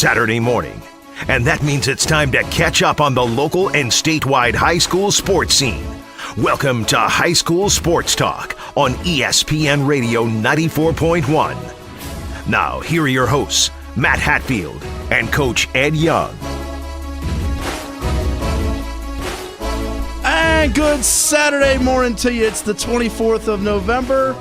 Saturday morning. And that means it's time to catch up on the local and statewide high school sports scene. Welcome to High School Sports Talk on ESPN Radio 94.1. Now, here are your hosts, Matt Hatfield and Coach Ed Young. And good Saturday morning to you. It's the 24th of November.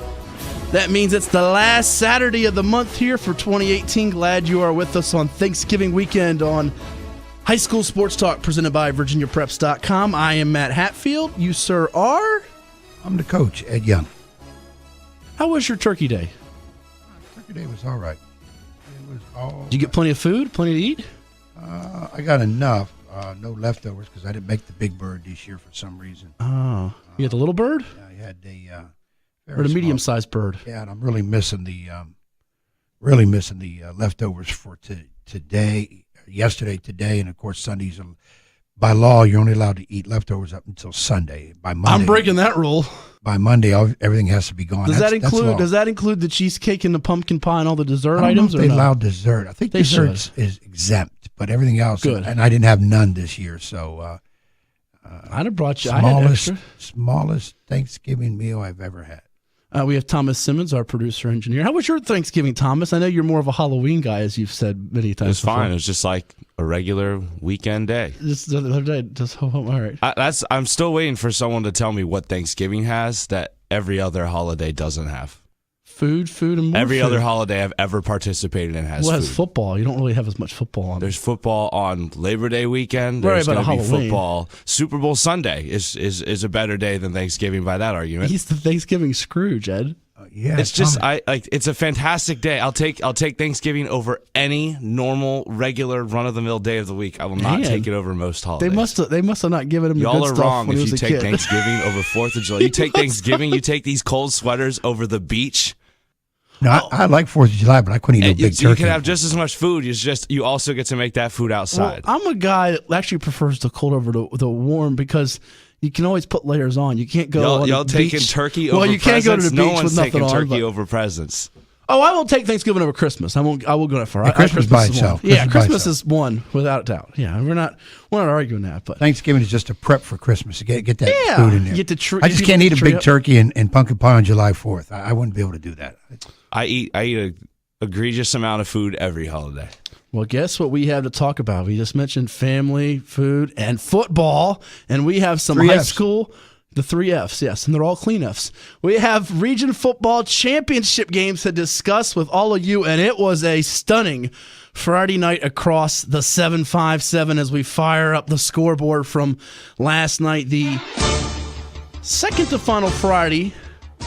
That means it's the last Saturday of the month here for 2018. Glad you are with us on Thanksgiving weekend on High School Sports Talk presented by VirginiaPreps.com. I am Matt Hatfield. You, sir, are? I'm the coach, Ed Young. How was your turkey day? Turkey day was all right. It was all. Did you get plenty of food? Plenty to eat? I got enough. No leftovers because I didn't make the big bird this year for some reason. Oh, you had the little bird? Yeah, I had the or the medium-sized bird. Yeah, and I'm really missing the leftovers for today, yesterday, today, and of course Sundays. By law, you're only allowed to eat leftovers up until Sunday. By Monday, I'm breaking that rule. By Monday, everything has to be gone. Does that include the cheesecake and the pumpkin pie and all the dessert items? I don't know if they allow dessert. I think dessert is exempt, but everything else. Good. And I didn't have none this year, so. I'd have brought you. Smallest Thanksgiving meal I've ever had. We have Thomas Simmons, our producer engineer. How was your Thanksgiving, Thomas? I know you're more of a Halloween guy, as you've said many times. It was fine. It was just like a regular weekend day. Just the other day. All right. I'm still waiting for someone to tell me what Thanksgiving has that every other holiday doesn't have. Food, and more Every food. other holiday I've ever participated in has food. Has football. You don't really have as much football on. There's football on Labor Day weekend. There's going to be football. Super Bowl Sunday is a better day than Thanksgiving by that argument. He's the Thanksgiving Scrooge, Ed. Yeah, it's just it's a fantastic day. I'll take Thanksgiving over any normal, regular, run-of-the-mill day of the week. I will not take it over most holidays. They must have not given him the good stuff. Y'all are wrong when if he was you a take kid. Thanksgiving over 4th of July. You take Thanksgiving, you take these cold sweaters over the beach. No, I like 4th of July, but I couldn't eat no big turkey. You can have just as much food. You also get to make that food outside. Well, I'm a guy that actually prefers the cold over the warm because you can always put layers on. You can't go. Y'all taking beach. turkey over you presents? Can't go to the no beach one's with nothing taking on. Turkey over presents. Oh, I will take Thanksgiving over Christmas. I will go that far. Christmas by itself. Christmas is one without a doubt. Yeah, we're not arguing that. But Thanksgiving is just a prep for Christmas to get that food in there. I just can't eat a big turkey and pumpkin pie on July 4th. I wouldn't be able to do that. I eat an egregious amount of food every holiday. Well, guess what we have to talk about? We just mentioned family, food, and football, and we have some high school. The 3 Fs, yes, and they're all clean Fs. We have region football championship games to discuss with all of you, and it was a stunning Friday night across the 757 as we fire up the scoreboard from last night, the second to final Friday.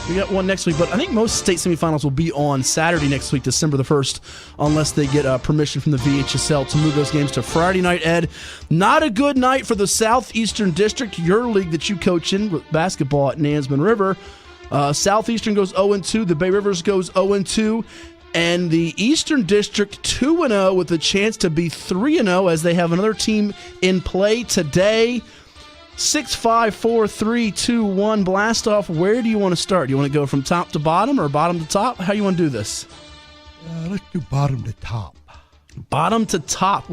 We got one next week, but I think most state semifinals will be on Saturday next week, December the 1st, unless they get permission from the VHSL to move those games to Friday night, Ed. Not a good night for the Southeastern District, your league that you coach in with basketball at Nansemond River. Southeastern goes 0-2, the Bay Rivers goes 0-2, and the Eastern District 2-0 with a chance to be 3-0 as they have another team in play today. 6, 5, 4, 3, 2, 1, blast off. Where do you want to start? Do you want to go from top to bottom or bottom to top? How do you want to do this? Let's do bottom to top. Bottom to top.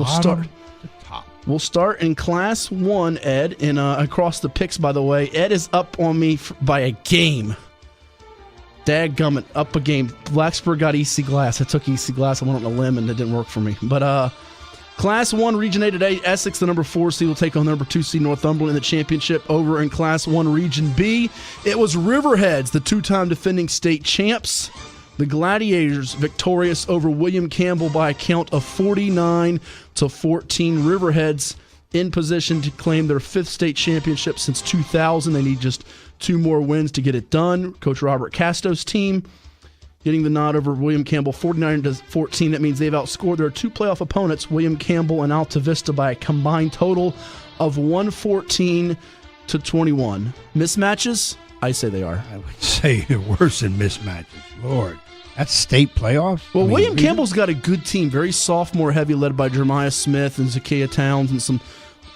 We'll start in Class 1, Ed, and across the picks, by the way. Ed is up on me by a game. Dadgummit, up a game. Blacksburg got EC Glass. I took EC Glass. I went on a limb, and it didn't work for me. But Class 1, Region A today, Essex, the number 4 seed, will take on the number 2 seed Northumberland in the championship. Over in Class 1, Region B, it was Riverheads, the 2-time defending state champs. The Gladiators victorious over William Campbell by a count of 49-14. Riverheads in position to claim their 5th state championship since 2000. They need just 2 more wins to get it done. Coach Robert Casto's team getting the nod over William Campbell 49-14. That means they've outscored their 2 playoff opponents, William Campbell and Alta Vista, by a combined total of 114-21. Mismatches? I say they are. I would say they're worse than mismatches. Lord, that's state playoffs? Well, William Campbell's got a good team, very sophomore heavy, led by Jeremiah Smith and Zakiya Towns and some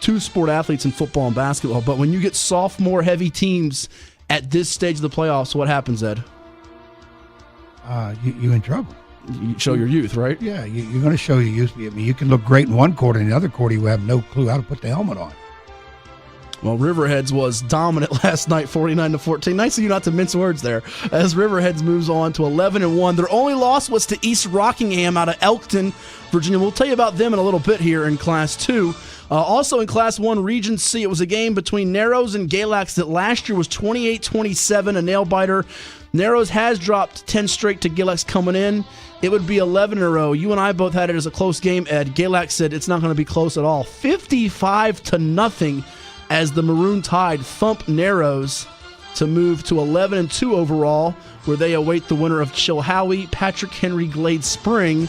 2 sport athletes in football and basketball. But when you get sophomore heavy teams at this stage of the playoffs, what happens, Ed? You in trouble. You show your youth, right? Yeah, you're going to show your youth. I mean, you can look great in one quarter, and the other quarter you have no clue how to put the helmet on. Well, Riverheads was dominant last night, 49-14. Nice of you not to mince words there. As Riverheads moves on to 11-1. Their only loss was to East Rockingham out of Elkton, Virginia. We'll tell you about them in a little bit here in Class 2. Also in Class 1, Region C, it was a game between Narrows and Galax that last year was 28-27, a nail-biter. Narrows has dropped 10 straight to Galax coming in. It would be 11 in a row. You and I both had it as a close game, Ed. Galax said it's not going to be close at all. 55-0 as the Maroon Tide thump Narrows to move to 11-2 overall, where they await the winner of Chilhowie, Patrick Henry Glade Spring.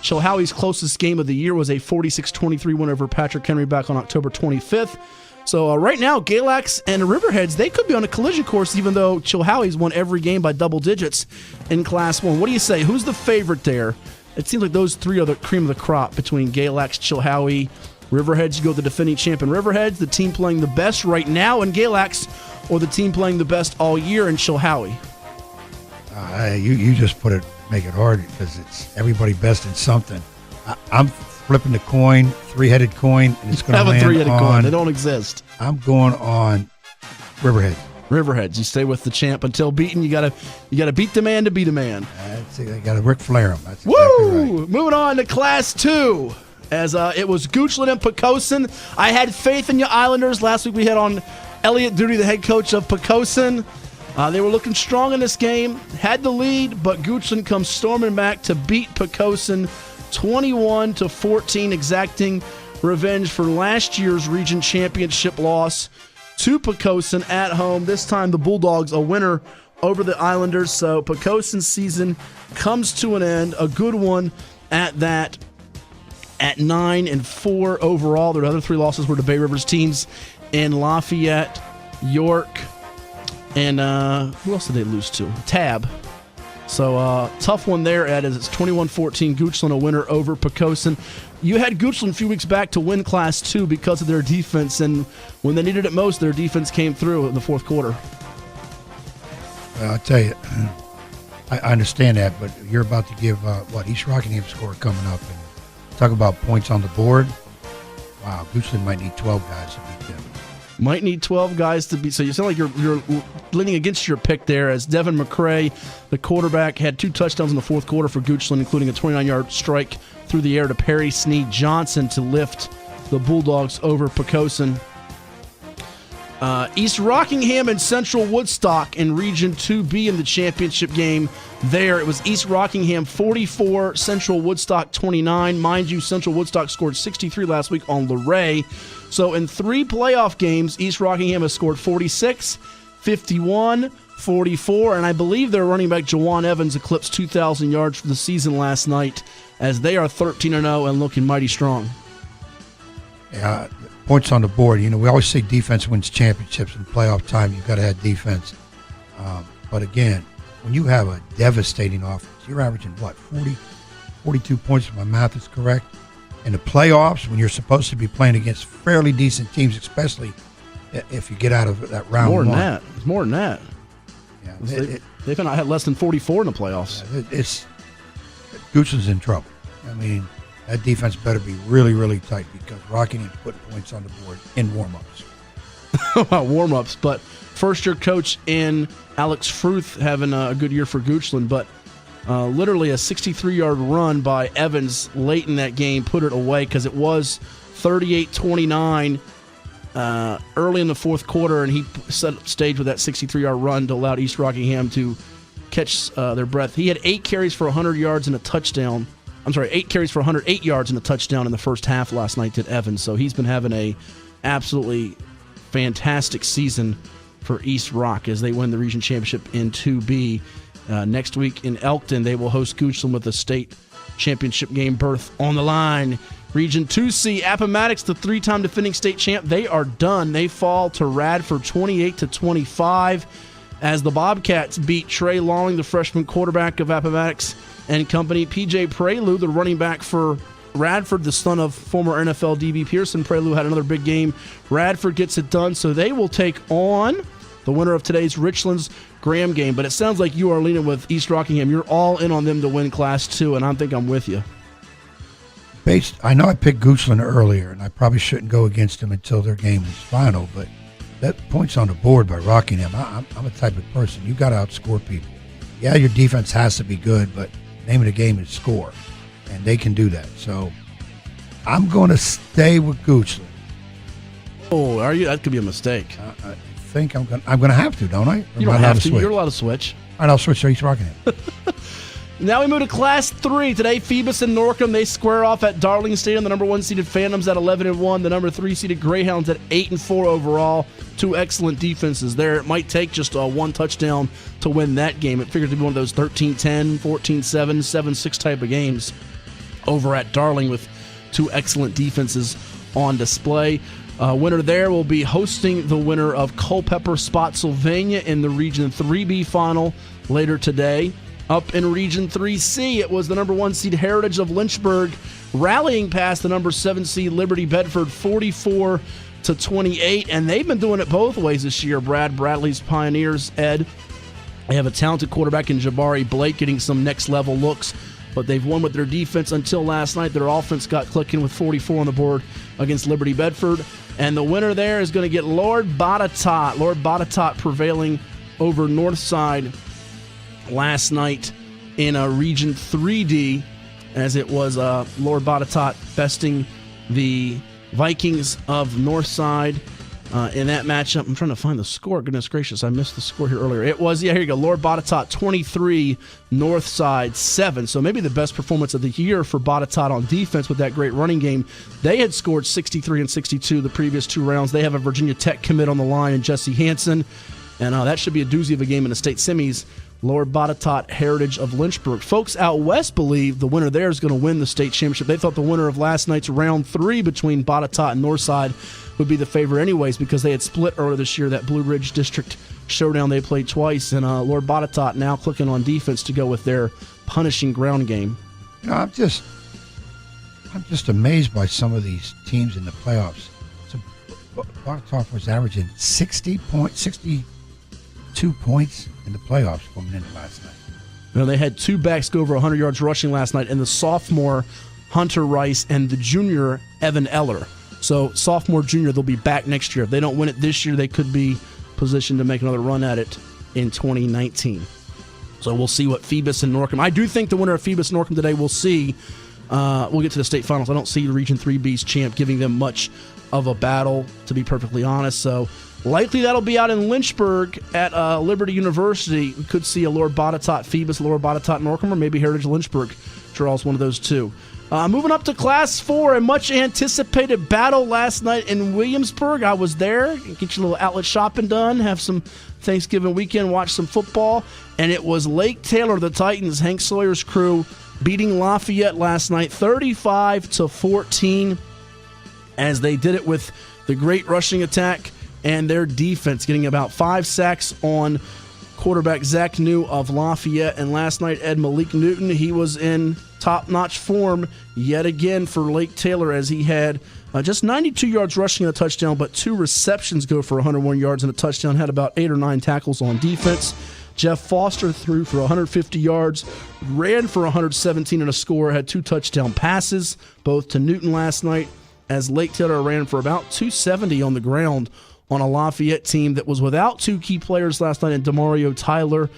Chilhowie's closest game of the year was a 46-23 win over Patrick Henry back on October 25th. So right now, Galax and Riverheads, they could be on a collision course, even though Chilhowie's won every game by double digits in Class 1. What do you say? Who's the favorite there? It seems like those three are the cream of the crop between Galax, Chilhowie, Riverheads. You go the defending champion Riverheads, the team playing the best right now in Galax, or the team playing the best all year in Chilhowie. You just make it hard because it's everybody best in something. I'm flipping the coin, three-headed coin, and it's going to land on. Have a three-headed coin. They don't exist. I'm going on Riverhead. Riverheads. You stay with the champ until beaten. You gotta beat the man to beat a man. I got to Ric Flair him. That's Woo! Exactly right. Moving on to Class 2. As it was Goochland and Poquoson. I had faith in your Islanders. Last week we had on Elliott Duty, the head coach of Poquoson. They were looking strong in this game. Had the lead, but Goochland comes storming back to beat Poquoson 21-14, exacting revenge for last year's region championship loss to Poquoson at home. This time the Bulldogs a winner over the Islanders. So Poquoson's season comes to an end. A good one at that. At 9-4 overall. Their other three losses were to Bay Rivers teams in Lafayette, York, and who else did they lose to? Tab. So tough one there, Ed, as it's 21-14. Goochland a winner over Poquoson. You had Goochland a few weeks back to win Class 2 because of their defense, and when they needed it most, their defense came through in the fourth quarter. I'll tell you, I understand that, but you're about to give East Rockingham score coming up, and talk about points on the board. Wow, Goochland might need 12 guys to beat them. Might need 12 guys to beat. So you sound like you're leaning against your pick there, as Devin McCrae, the quarterback, had 2 touchdowns in the fourth quarter for Goochland, including a 29-yard strike through the air to Perry Sneed Johnson to lift the Bulldogs over Poquoson. East Rockingham and Central Woodstock in Region 2B in the championship game there. It was East Rockingham 44, Central Woodstock 29. Mind you, Central Woodstock scored 63 last week on Luray. So in 3 playoff games, East Rockingham has scored 46, 51, 44, and I believe their running back Jawan Evans eclipsed 2,000 yards for the season last night, as they are 13-0 and looking mighty strong. Yeah, points on the board. You know, we always say defense wins championships in playoff time. You've got to have defense. But again, when you have a devastating offense, you're averaging, 42 points if my math is correct. In the playoffs, when you're supposed to be playing against fairly decent teams, especially if you get out of that round more one. Than that. It's more than that. Yeah, they've not had less than 44 in the playoffs. It's Goochland's in trouble. I mean, that defense better be really, really tight because Rockingham's putting points on the board in warm-ups. Warm-ups, but first-year coach in Alex Fruth having a good year for Goochland, but literally a 63-yard run by Evans late in that game put it away because it was 38-29 early in the fourth quarter, and he set stage with that 63-yard run to allow East Rockingham to catch their breath. He had 8 carries for 100 yards and a touchdown. 8 carries for 108 yards and a touchdown in the first half last night to Evans. So he's been having a absolutely fantastic season for East Rock as they win the region championship in 2B. Next week in Elkton, they will host Goochland with a state championship game berth on the line. Region 2C, Appomattox, the 3-time defending state champ, they are done. They fall to Radford 28-25 as the Bobcats beat Trey Lawling, the freshman quarterback of Appomattox and company. PJ Prelude, the running back for Radford, the son of former NFL DB Pearson Prelude, had another big game. Radford gets it done, so they will take on the winner of today's Richlands-Graham game. But it sounds like you are leaning with East Rockingham. You're all in on them to win Class 2, and I think I'm with you. I know I picked Goochland earlier, and I probably shouldn't go against them until their game was final, but that point's on the board by Rockingham. I'm a type of person. You got to outscore people. Yeah, your defense has to be good, but the name of the game is score, and they can do that. So I'm going to stay with Goochland. Oh, are you? That could be a mistake. I think I'm going to have to, don't I? Or you don't have to. You're allowed to switch. All right, I'll switch to East Rockingham. Now we move to Class 3. Today, Phoebus and Norcom, they square off at Darling Stadium. The number 1 seeded Phantoms at 11-1. The number 3 seeded Greyhounds at 8-4 overall. Two excellent defenses there. It might take just one touchdown to win that game. It figures to be one of those 13-10, 14-7, 7-6 type of games over at Darling with two excellent defenses on display. Winner there will be hosting the winner of Culpeper Spotsylvania in the Region 3B final later today. Up in Region 3C, it was the number 1 seed Heritage of Lynchburg rallying past the number 7 seed Liberty Bedford 44-28, and they've been doing it both ways this year. Brad Bradley's Pioneers, Ed. They have a talented quarterback in Jabari Blake getting some next-level looks, but they've won with their defense until last night. Their offense got clicking with 44 on the board against Liberty Bedford, and the winner there is going to get Lord Botetourt. Lord Botetourt prevailing over Northside last night in Region 3D, as it was Lord Botetourt besting the Vikings of Northside in that matchup. I'm trying to find the score. Goodness gracious, I missed the score here earlier. It was, here you go, Lord Botetourt 23, Northside 7. So maybe the best performance of the year for Botetourt on defense with that great running game. They had scored 63 and 62 the previous 2 rounds. They have a Virginia Tech commit on the line in Jesse Hansen, and that should be a doozy of a game in the state semis. Lord Botetourt, Heritage of Lynchburg. Folks out west believe the winner there is going to win the state championship. They thought the winner of last night's round 3 between Botetourt and Northside would be the favorite anyways, because they had split earlier this year, that Blue Ridge District showdown they played twice, and Lord Botetourt now clicking on defense to go with their punishing ground game. You know, I'm just amazed by some of these teams in the playoffs. So Botetourt was averaging 62 points in the playoffs coming in last night. You know, they had 2 backs go over 100 yards rushing last night, and the sophomore Hunter Rice and the junior Evan Eller. So sophomore, junior, they'll be back next year. If they don't win it this year, they could be positioned to make another run at it in 2019. So we'll see what Phoebus and Norcom. I do think the winner of Phoebus and Norcom today we'll see. We'll get to the state finals. I don't see the Region 3B's champ giving them much of a battle, to be perfectly honest. So likely that'll be out in Lynchburg at Liberty University. We could see a Lord Botetourt Phoebus, Lord Botetourt Norcom, or maybe Heritage Lynchburg draws one of those two. Moving up to Class 4, a much-anticipated battle last night in Williamsburg. I was there. Get your little outlet shopping done, have some Thanksgiving weekend, watch some football. And it was Lake Taylor, the Titans, Hank Sawyer's crew, beating Lafayette last night 35-14, as they did it with the great rushing attack and their defense, getting about 5 sacks on quarterback Zach New of Lafayette. And last night, Malik Newton, he was in top-notch form yet again for Lake Taylor, as he had just 92 yards rushing and a touchdown, but 2 receptions go for 101 yards and a touchdown, had about 8 or 9 tackles on defense. Jeff Foster threw for 150 yards, ran for 117 and a score, had 2 touchdown passes, both to Newton last night, as Lake Taylor ran for about 270 on the ground on a Lafayette team that was without 2 key players last night in Demario Tyler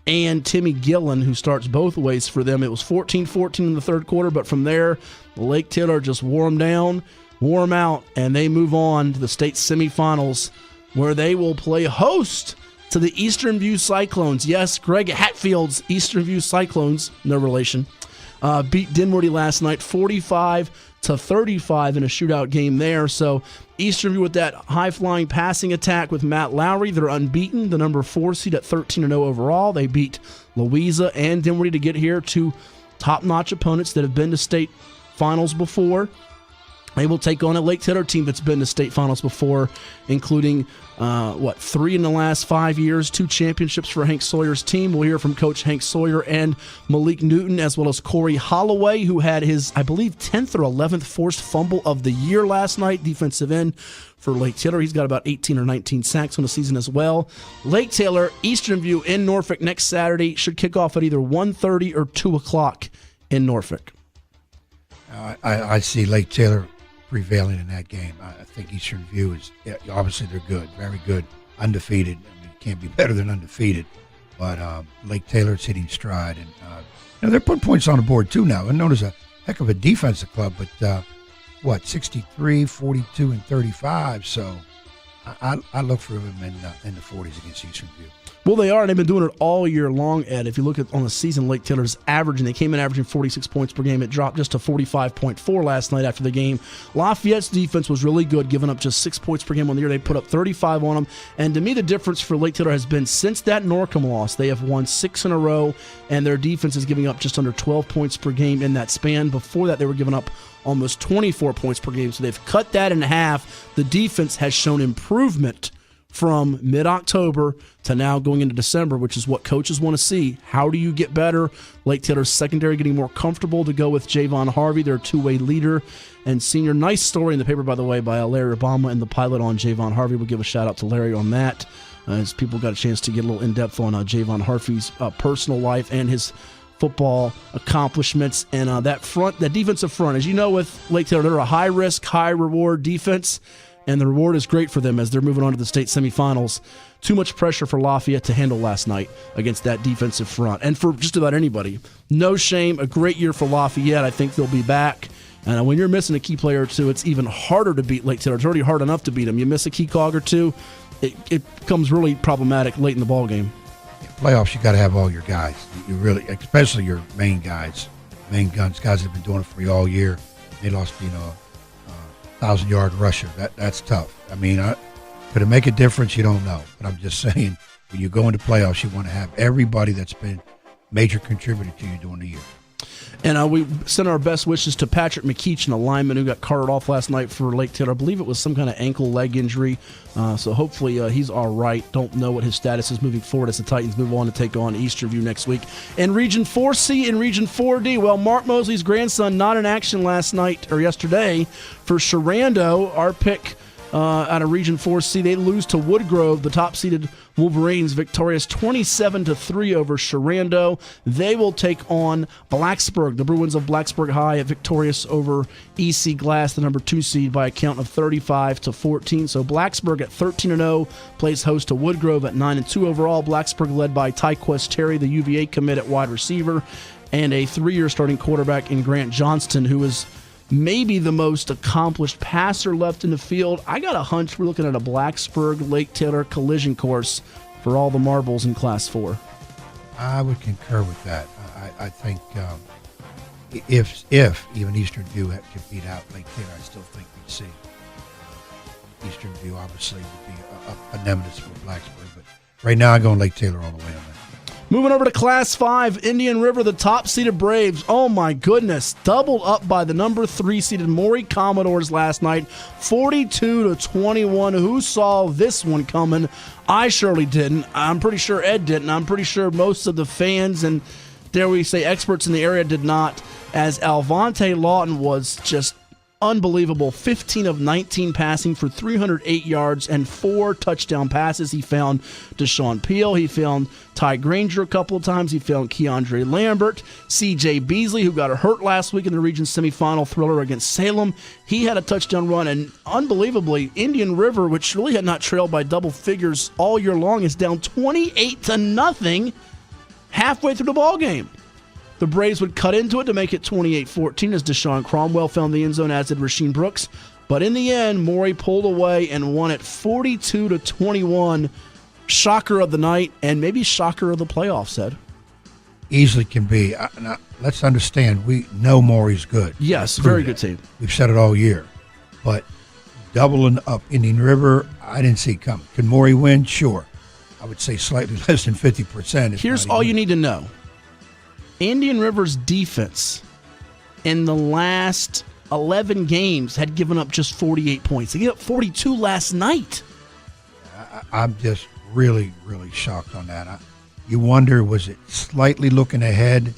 and Timmy Gillen, who starts both ways for them. It was 14-14 in the third quarter, but from there, Lake Taylor just wore them down, wore them out, and they move on to the state semifinals, where they will play host to the Eastern View Cyclones. Yes, Greg Hatfield's Eastern View Cyclones, no relation, beat Dinwiddie last night 45-35 in a shootout game there. So Eastern View with that high-flying passing attack with Matt Lowry. They're unbeaten, the number 4 seed at 13-0 overall. They beat Louisa and Dinwiddie to get here, 2 top-notch opponents that have been to state finals before. They will take on a Lake Taylor team that's been to state finals before, including, 3 in the last 5 years, 2 championships for Hank Sawyer's team. We'll hear from Coach Hank Sawyer and Malik Newton, as well as Corey Holloway, who had his, I believe, 10th or 11th forced fumble of the year last night, defensive end for Lake Taylor. He's got about 18 or 19 sacks on the season as well. Lake Taylor, Eastern View in Norfolk next Saturday, should kick off at either 1:30 or 2 o'clock in Norfolk. I see Lake Taylor prevailing in that game. I think Eastern View is, obviously they're good, very good, undefeated. I mean, can't be better than undefeated. But Lake Taylor's hitting stride, and they're putting points on the board too now. And notice a heck of a defensive club, but 63, 42, and 35. So I look for them in the 40s against Eastern View. Well, they are, and they've been doing it all year long, Ed. If you look at on the season, Lake Taylor's averaging, they came in averaging 46 points per game. It dropped just to 45.4 last night after the game. Lafayette's defense was really good, giving up just 6 points per game on the year. They put up 35 on them. And to me, the difference for Lake Taylor has been since that Norcom loss, they have won 6 in a row, and their defense is giving up just under 12 points per game in that span. Before that, they were giving up almost 24 points per game. So they've cut that in half. The defense has shown improvement from mid-October to now going into December, which is what coaches want to see. How do you get better? Lake Taylor's secondary getting more comfortable to go with Javon Harvey, their two-way leader and senior. Nice story in the paper, by the way, by Larry Obama and the pilot on Javon Harvey. We'll give a shout-out to Larry on that, as people got a chance to get a little in-depth on Javon Harvey's personal life and his football accomplishments. And that defensive front, as you know with Lake Taylor, they're a high-risk, high-reward defense, and the reward is great for them as they're moving on to the state semifinals. Too much pressure for Lafayette to handle last night against that defensive front. And for just about anybody, no shame, a great year for Lafayette. I think they'll be back. And when you're missing a key player or two, it's even harder to beat Lake Taylor. It's already hard enough to beat them. You miss a key cog or two, it becomes really problematic late in the ball game. Playoffs, you got to have all your guys. You really, especially your main guys, main guns, guys that have been doing it for you all year. They lost, 1,000-yard rusher. That's tough. I mean, could it make a difference? You don't know. But I'm just saying, when you go into playoffs, you want to have everybody that's been major contributor to you during the year. And we sent our best wishes to Patrick McKeechin, a lineman who got carted off last night for Lake Taylor. I believe it was some kind of ankle leg injury. So hopefully he's all right. Don't know what his status is moving forward as the Titans move on to take on Eastern View next week. In Region 4C and Region 4D, well, Mark Mosley's grandson not in action yesterday for Sharando, our pick out of Region 4C. They lose to Woodgrove, the top-seeded Wolverines, victorious 27-3 over Sharando. They will take on Blacksburg, the Bruins of Blacksburg High, victorious over EC Glass, the number 2 seed, by a count of 35-14. So Blacksburg at 13-0 plays host to Woodgrove at 9-2 overall. Blacksburg led by Tyquest Terry, the UVA commit at wide receiver, and a 3-year starting quarterback in Grant Johnston, who is maybe the most accomplished passer left in the field. I got a hunch we're looking at a Blacksburg-Lake Taylor collision course for all the marbles in Class 4. I would concur with that. I think if even Eastern View could beat out Lake Taylor, I still think we'd see Eastern View obviously would be a nemesis for Blacksburg. But right now I'm going Lake Taylor all the way on that. Moving over to Class 5, Indian River, the top-seeded Braves. Oh, my goodness. Doubled up by the number 3-seeded Maury Commodores last night, 42-21. Who saw this one coming? I surely didn't. I'm pretty sure Ed didn't. I'm pretty sure most of the fans and, dare we say, experts in the area did not, as Alvante Lawton was just unbelievable. 15 of 19 passing for 308 yards and 4 touchdown passes. He found Deshaun Peel. He found Ty Granger a couple of times. He found Keandre Lambert. C.J. Beasley, who got hurt last week in the region semifinal thriller against Salem. He had a touchdown run. And unbelievably, Indian River, which really had not trailed by double figures all year long, is down 28-0 halfway through the ball game. The Braves would cut into it to make it 28-14 as Deshaun Cromwell found the end zone, as did Rasheem Brooks. But in the end, Maury pulled away and won it 42-21. Shocker of the night, and maybe shocker of the playoffs, Ed. Easily can be. Now, let's understand, we know Maury's good. Yes, very good team. We've said it all year. But doubling up Indian River, I didn't see coming. Can Maury win? Sure. I would say slightly less than 50%. Here's all you need to know. Indian River's defense in the last 11 games had given up just 48 points. They gave up 42 last night. I'm just really, really shocked on that. You wonder, was it slightly looking ahead?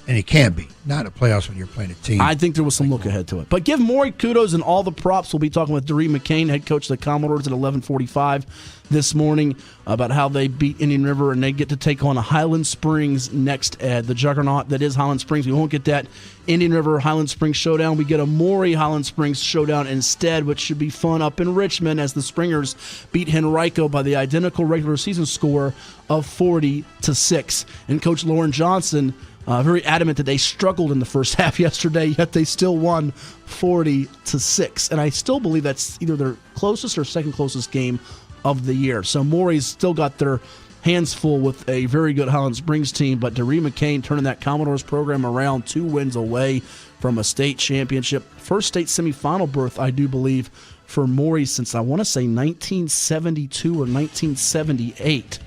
And it can be. Not in the playoffs when you're playing a team. I think there was some look ahead to it. But give Maury kudos and all the props. We'll be talking with Doreen McCain, head coach of the Commodores, at 11:45 this morning about how they beat Indian River, and they get to take on Highland Springs next, Ed. The juggernaut that is Highland Springs. We won't get that Indian River Highland Springs showdown. We get a Maury Highland Springs showdown instead, which should be fun up in Richmond as the Springers beat Henrico by the identical regular season score of 40-6. And Coach Lauren Johnson very adamant that they struggled in the first half yesterday, yet they still won 40-6. And I still believe that's either their closest or second closest game of the year. So Maury's still got their hands full with a very good Highland Springs team, but Doreen McCain turning that Commodores program around, 2 wins away from a state championship. First state semifinal berth, I do believe, for Maury since I want to say 1972 or 1978.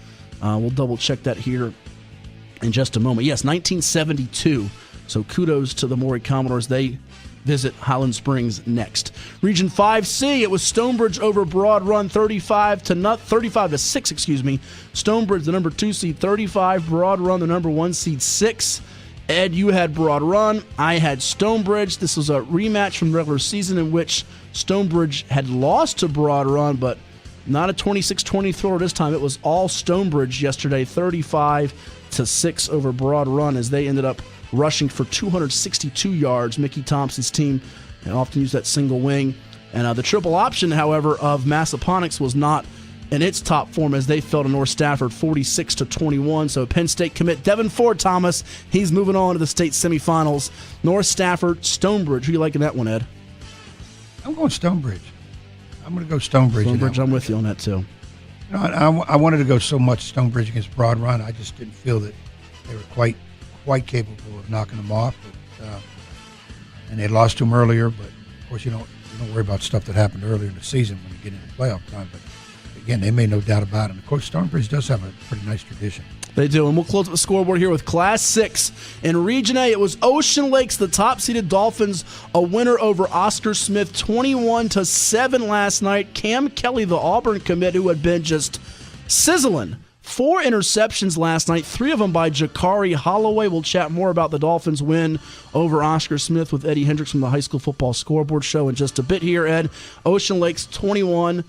We'll double check that here in just a moment. Yes, 1972. So kudos to the Maury Commodores. They visit Highland Springs next. Region 5C, it was Stonebridge over Broad Run 35-6, excuse me. Stonebridge, the number 2 seed, 35. Broad Run, the number 1 seed, 6. Ed, you had Broad Run. I had Stonebridge. This was a rematch from the regular season in which Stonebridge had lost to Broad Run, but not a 26-20 thrower this time. It was all Stonebridge yesterday, 35-6 over Broad Run, as they ended up rushing for 262 yards. Mickey Thompson's team often use that single wing. And the triple option, however, of Massaponax was not in its top form as they fell to North Stafford 46-21. So Penn State commit Devin Ford Thomas, he's moving on to the state semifinals. North Stafford, Stonebridge. Who you liking that one, Ed? I'm going Stonebridge. I'm going to go Stonebridge. Stonebridge, I'm with you on that too. You know, I wanted to go so much Stonebridge against Broad Run. I just didn't feel that they were quite capable of knocking them off. But, and they lost to them earlier. But of course, you don't worry about stuff that happened earlier in the season when you get into playoff time. But again, they made no doubt about it. And of course, Stonebridge does have a pretty nice tradition. They do, and we'll close up the scoreboard here with Class 6. In Region A, it was Ocean Lakes, the top-seeded Dolphins, a winner over Oscar Smith, 21-7 last night. Cam Kelly, the Auburn commit, who had been just sizzling. 4 interceptions last night, 3 of them by Jakari Holloway. We'll chat more about the Dolphins' win over Oscar Smith with Eddie Hendricks from the High School Football Scoreboard Show in just a bit here, Ed. Ocean Lakes 21,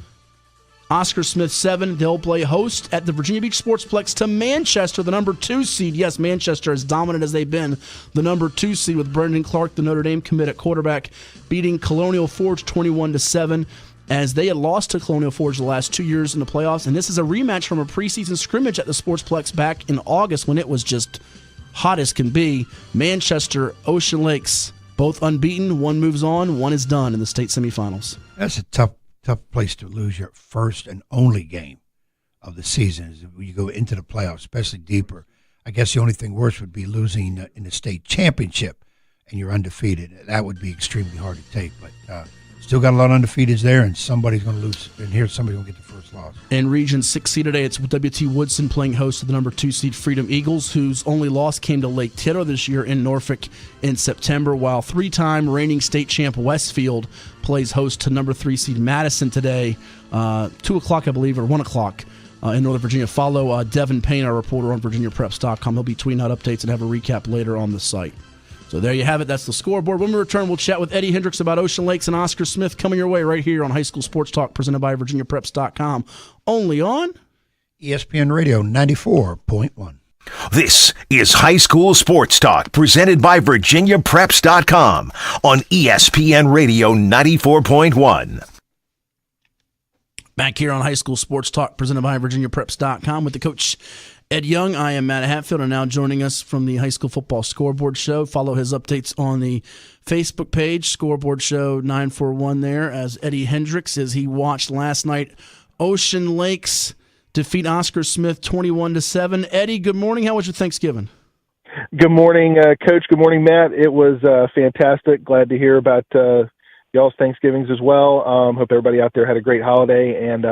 Oscar Smith 7. They'll play host at the Virginia Beach Sportsplex to Manchester, the number 2 seed. Yes, Manchester, as dominant as they've been, the number 2 seed with Brendan Clark, the Notre Dame commit at quarterback, beating Colonial Forge 21-7. As they had lost to Colonial Forge the last 2 years in the playoffs. And this is a rematch from a preseason scrimmage at the Sportsplex back in August when it was just hot as can be. Manchester, Ocean Lakes, both unbeaten. One moves on, one is done in the state semifinals. That's a tough place to lose your first and only game of the season is when you go into the playoffs, especially deeper. I guess the only thing worse would be losing in the state championship and you're undefeated. That would be extremely hard to take, but still got a lot of undefeateds there, and somebody's going to lose. And here's somebody going to get the first loss. In Region 6C today, it's W.T. Woodson playing host to the number 2 seed Freedom Eagles, whose only loss came to Lake Tiddo this year in Norfolk in September, while 3-time reigning state champ Westfield plays host to number 3 seed Madison today, 2 o'clock, I believe, or 1 o'clock. In Northern Virginia. Follow Devin Payne, our reporter on VirginiaPreps.com. He'll be tweeting out updates and have a recap later on the site. So there you have it. That's the scoreboard. When we return, we'll chat with Eddie Hendricks about Ocean Lakes and Oscar Smith coming your way right here on High School Sports Talk, presented by VirginiaPreps.com. Only on ESPN Radio 94.1. This is High School Sports Talk, presented by VirginiaPreps.com on ESPN Radio 94.1. Back here on High School Sports Talk, presented by VirginiaPreps.com with the coach Ed Young. I am Matt Hatfield, and now joining us from the High School Football Scoreboard Show. Follow his updates on the Facebook page, Scoreboard Show 941 there, as Eddie Hendricks, as he watched last night Ocean Lakes defeat Oscar Smith 21-7. Eddie, good morning. How was your Thanksgiving? Good morning, Coach. Good morning, Matt. It was fantastic. Glad to hear about y'all's Thanksgivings as well. Hope everybody out there had a great holiday. And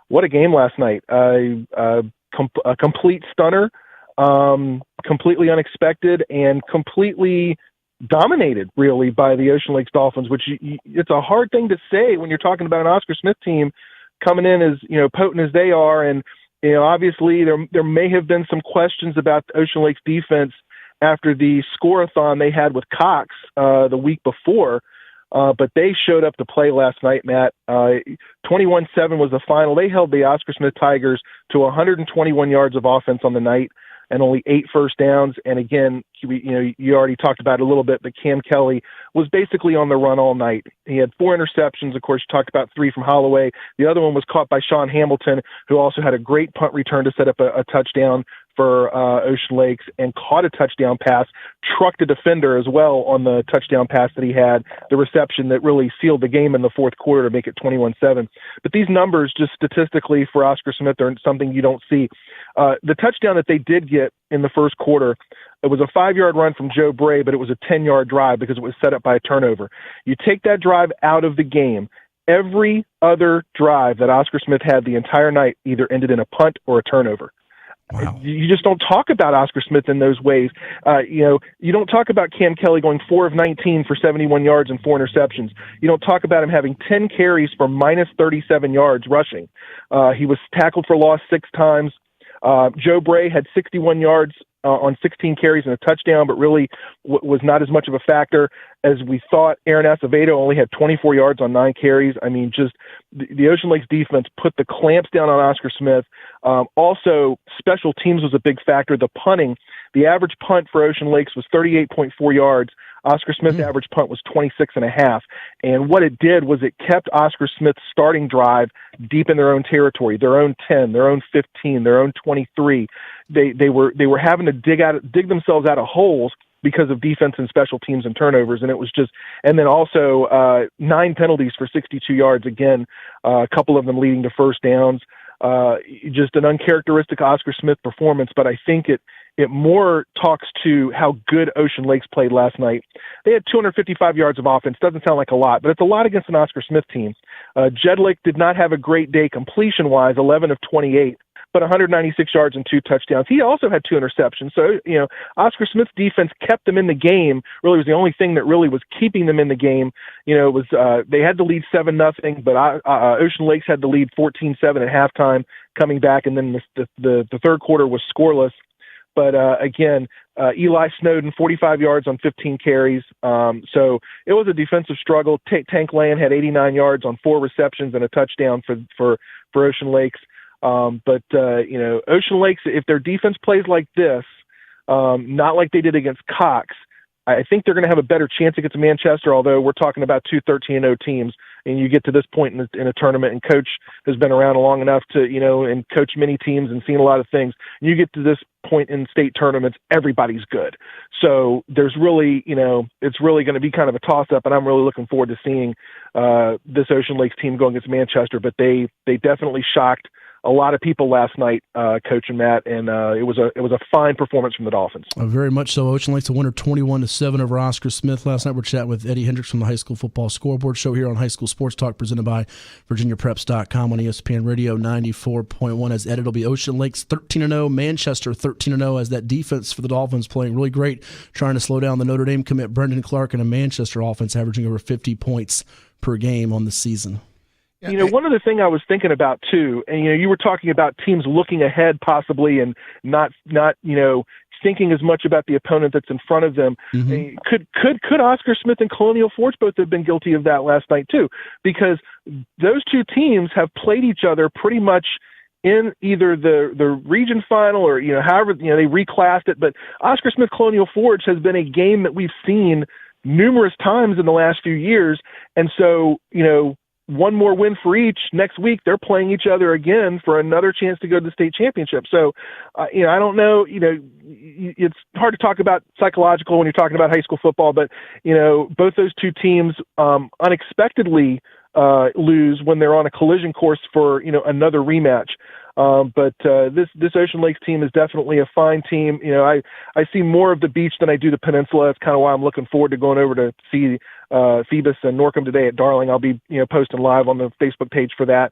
what a game last night. A complete stunner, completely unexpected, and completely dominated really by the Ocean Lakes Dolphins, which it's a hard thing to say when you're talking about an Oscar Smith team coming in as, potent as they are. And, obviously there may have been some questions about the Ocean Lakes defense after the score-a-thon they had with Cox the week before. But they showed up to play last night, Matt. 21-7 was the final. They held the Oscar Smith Tigers to 121 yards of offense on the night and only 8 first downs. And again, you already talked about it a little bit, but Cam Kelly was basically on the run all night. He had 4 interceptions. Of course, you talked about 3 from Holloway. The other one was caught by Sean Hamilton, who also had a great punt return to set up a touchdown for Ocean Lakes, and caught a touchdown pass, trucked a defender as well on the touchdown pass that he had, the reception that really sealed the game in the fourth quarter to make it 21-7. But these numbers, just statistically for Oscar Smith, are something you don't see. The touchdown that they did get in the first quarter, it was a 5-yard run from Joe Bray, but it was a 10-yard drive because it was set up by a turnover. You take that drive out of the game, every other drive that Oscar Smith had the entire night either ended in a punt or a turnover. Wow. You just don't talk about Oscar Smith in those ways. You don't talk about Cam Kelly going 4 of 19 for 71 yards and 4 interceptions. You don't talk about him having 10 carries for minus 37 yards rushing. He was tackled for loss 6 times. Joe Bray had 61 yards on 16 carries and a touchdown, but really was not as much of a factor as we thought. Aaron Acevedo only had 24 yards on 9 carries. I mean, just the Ocean Lakes defense put the clamps down on Oscar Smith. Also, special teams was a big factor. The punting, the average punt for Ocean Lakes was 38.4 yards. Oscar Smith's average punt was 26.5. And what it did was it kept Oscar Smith's starting drive deep in their own territory, their own 10, their own 15, their own 23. They were having to dig themselves out of holes because of defense and special teams and turnovers. And it was just, and then also 9 penalties for 62 yards. Again, a couple of them leading to first downs. Just an uncharacteristic Oscar Smith performance, but I think it more talks to how good Ocean Lakes played last night. They had 255 yards of offense. Doesn't sound like a lot, but it's a lot against an Oscar Smith team. Jedlick did not have a great day completion-wise, 11 of 28, but 196 yards and 2 touchdowns. He also had 2 interceptions. So, Oscar Smith's defense kept them in the game. Really was the only thing that really was keeping them in the game. It was they had to lead 7-0, but Ocean Lakes had to lead 14-7 at halftime coming back, and then the third quarter was scoreless. But again, Eli Snowden, 45 yards on 15 carries. So it was a defensive struggle. Tank Land had 89 yards on 4 receptions and a touchdown for Ocean Lakes. But Ocean Lakes, if their defense plays like this, not like they did against Cox, I think they're going to have a better chance against Manchester, although we're talking about 2 13-0 teams. And you get to this point in a tournament, and Coach has been around long enough to, and coach many teams and seen a lot of things. And you get to this point in state tournaments, everybody's good. So there's really, it's really going to be kind of a toss-up, and I'm really looking forward to seeing this Ocean Lakes team go against Manchester. But they definitely shocked a lot of people last night, Coach and Matt, and it was a fine performance from the Dolphins. Very much so. Ocean Lakes a winner 21-7 over Oscar Smith last night. We're chatting with Eddie Hendricks from the High School Football Scoreboard Show here on High School Sports Talk, presented by VirginiaPreps.com on ESPN Radio 94.1. As Ed, it'll be Ocean Lakes 13-0, Manchester 13-0, as that defense for the Dolphins playing really great, trying to slow down the Notre Dame commit Brendan Clark, and a Manchester offense averaging over 50 points per game on the season. One other thing I was thinking about too, and you were talking about teams looking ahead possibly and not thinking as much about the opponent that's in front of them. Mm-hmm. Could Oscar Smith and Colonial Forge both have been guilty of that last night too? Because those two teams have played each other pretty much in either the region final or however they reclassed it. But Oscar Smith Colonial Forge has been a game that we've seen numerous times in the last few years, and so one more win for each. Next week, they're playing each other again for another chance to go to the state championship. So, I don't know, it's hard to talk about psychological when you're talking about high school football, but, both those two teams unexpectedly lose when they're on a collision course for, another rematch. But this Ocean Lakes team is definitely a fine team. I see more of the beach than I do the peninsula. That's kind of why I'm looking forward to going over to see Phoebus and Norcom today at Darling. I'll be posting live on the Facebook page for that.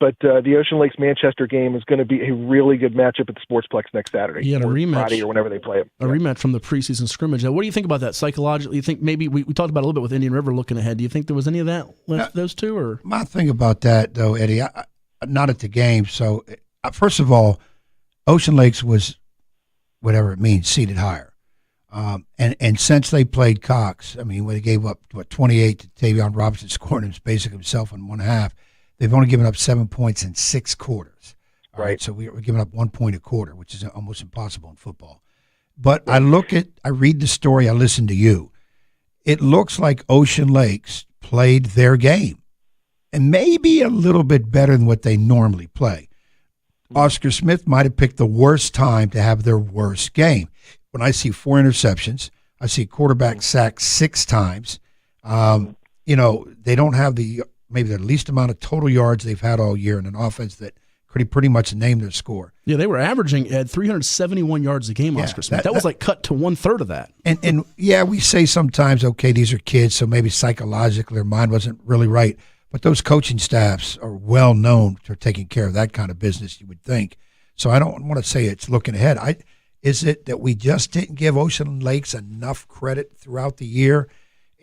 But the Ocean Lakes Manchester game is going to be a really good matchup at the Sportsplex next Saturday. Yeah, a rematch. Friday or whenever they play it. A rematch from the preseason scrimmage. Now, what do you think about that psychologically? You think maybe we talked about it a little bit with Indian River looking ahead. Do you think there was any of that with those two? Or my thing about that, though, Eddie, not at the game. So, first of all, Ocean Lakes was, whatever it means, seated higher. And since they played Cox, I mean, when they gave up, 28 to Tavion Robinson, scoring basically himself in one half, they've only given up 7 points in 6 quarters. All right. So we're giving up 1 point a quarter, which is almost impossible in football. But I read the story, I listen to you. It looks like Ocean Lakes played their game, and maybe a little bit better than what they normally play. Oscar Smith might have picked the worst time to have their worst game. When I see 4 interceptions, I see quarterback sacked 6 times. They don't have maybe the least amount of total yards they've had all year in an offense that could pretty much name their score. Yeah, they were averaging at 371 yards a game, Oscar Smith. That was like cut to 1/3 of that. And we say sometimes, okay, these are kids, so maybe psychologically their mind wasn't really right. But those coaching staffs are well known for taking care of that kind of business, you would think. So I don't want to say it's looking ahead. Is it that we just didn't give Ocean Lakes enough credit throughout the year?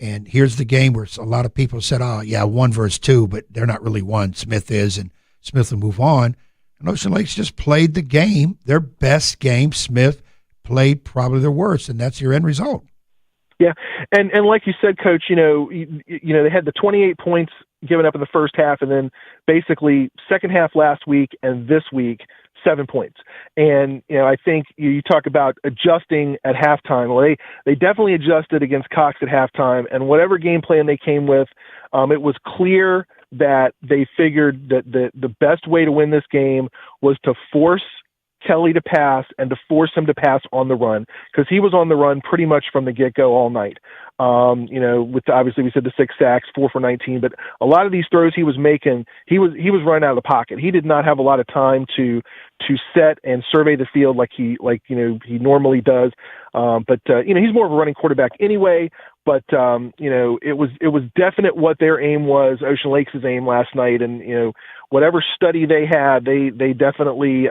And here's the game where a lot of people said, 1 versus 2, but they're not really 1. Smith is, and Smith will move on. And Ocean Lakes just played the game, their best game. Smith played probably their worst, and that's your end result. Yeah, and like you said, Coach, they had the 28 points given up in the first half, and then basically second half last week and this week, 7 points. And, I think you talk about adjusting at halftime. Well, they definitely adjusted against Cox at halftime, and whatever game plan they came with, it was clear that they figured that the best way to win this game was to force Kelly to pass and to force him to pass on the run, because he was on the run pretty much from the get-go all night. With obviously we said the 6 sacks, 4 for 19, but a lot of these throws he was making, he was running out of the pocket. He did not have a lot of time to set and survey the field like he normally does. But he's more of a running quarterback anyway. But it was definite what their aim was, Ocean Lakes' aim last night, and whatever study they had, they definitely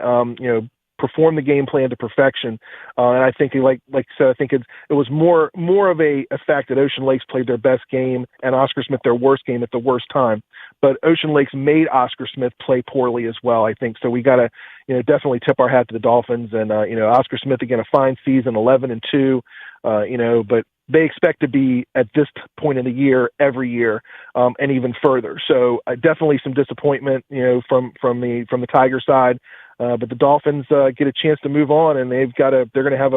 perform the game plan to perfection. And I think, like you said, I think it was more of a fact that Ocean Lakes played their best game and Oscar Smith their worst game at the worst time. But Ocean Lakes made Oscar Smith play poorly as well, I think. So we got to definitely tip our hat to the Dolphins. And Oscar Smith, again, a fine season, 11-2. But they expect to be at this point in the year every year, and even further. So definitely some disappointment, from the Tiger side. But the Dolphins get a chance to move on, and they're going to have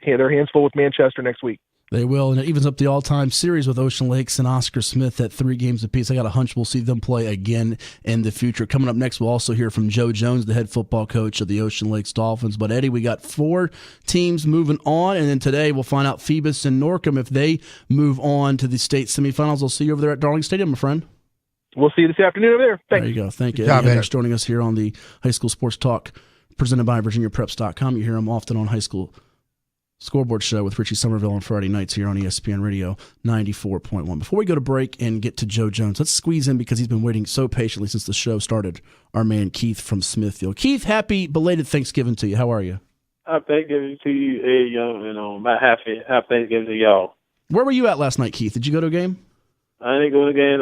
their hands full with Manchester next week. They will, and it evens up the all-time series with Ocean Lakes and Oscar Smith at 3 games apiece. I got a hunch we'll see them play again in the future. Coming up next, we'll also hear from Joe Jones, the head football coach of the Ocean Lakes Dolphins. But, Eddie, we got 4 teams moving on, and then today we'll find out Phoebus and Norcom if they move on to the state semifinals. I'll see you over there at Darling Stadium, my friend. We'll see you this afternoon over there. Thanks. There you go. Thank you. Good job, Eddie joining us here on the High School Sports Talk presented by VirginiaPreps.com. You hear him often on High School Scoreboard Show with Richie Somerville on Friday nights here on ESPN Radio 94.1. Before we go to break and get to Joe Jones, let's squeeze in, because he's been waiting so patiently since the show started, our man Keith from Smithfield. Keith, happy belated Thanksgiving to you. How are you? Happy Thanksgiving to you, Eddie Young, and happy Thanksgiving to y'all. Where were you at last night, Keith? Did you go to a game? I didn't go to the game.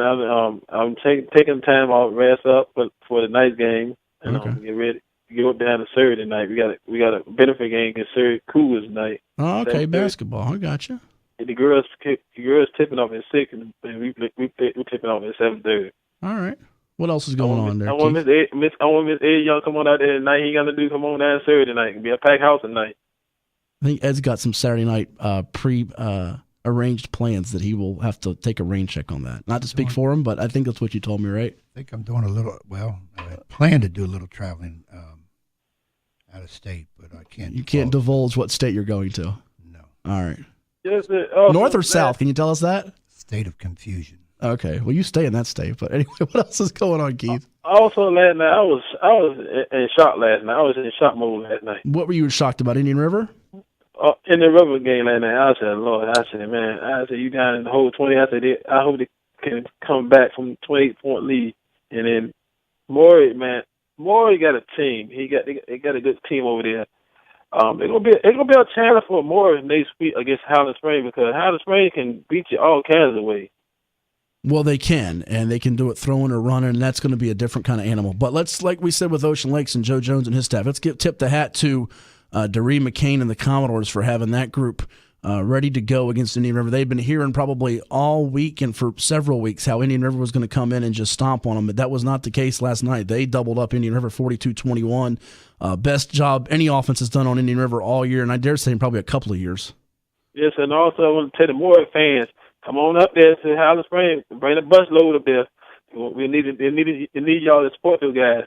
I'm taking time off, rest up for the night game, and Okay. get ready. Go down to Surrey tonight. We got a benefit game against Surrey Cougars tonight. Oh, okay, basketball. I got you. And the girls tipping off at 6, and we tipping off at 7:30. All right. What else is going on there, I want Keith? Miss Eddie Young come on out there tonight. He ain't gonna do come on down to Surrey tonight. It'll be a packed house tonight. I think Ed's got some Saturday night arranged plans that he will have to take a rain check on that. Not to speak for him, but I think that's what you told me, right? I think I'm doing I plan to do a little traveling out of state, but I can't. You can't divulge what state you're going to. No. All right. Yes, North or south? Can you tell us that? State of confusion. Okay. Well, you stay in that state, but anyway, what else is going on, Keith? Also, last night I was in shock last night. I was in shock mode last night. What were you shocked about? Indian River? In the River game last night, I said, Lord, man, you down in the whole 20. I said, I hope they can come back from 28-point lead, and then Maury, man, Maury got a team. They got a good team over there. It's gonna be a challenge for Maury next week against Highland Springs because Highland Springs can beat you all kinds of ways. Well, they can, and they can do it throwing or running, and that's going to be a different kind of animal. But let's, like we said with Ocean Lakes and Joe Jones and his staff, let's tip the hat to Daree McCain and the Commodores for having that group ready to go against Indian River. They've been hearing probably all week and for several weeks how Indian River was going to come in and just stomp on them, but that was not the case last night. They doubled up Indian River 42-21. Best job any offense has done on Indian River all year, and I dare say in probably a couple of years. Yes, and also I want to tell the Maury fans, come on up there to Highland Springs. Bring a bus load up there. They need y'all to support those guys.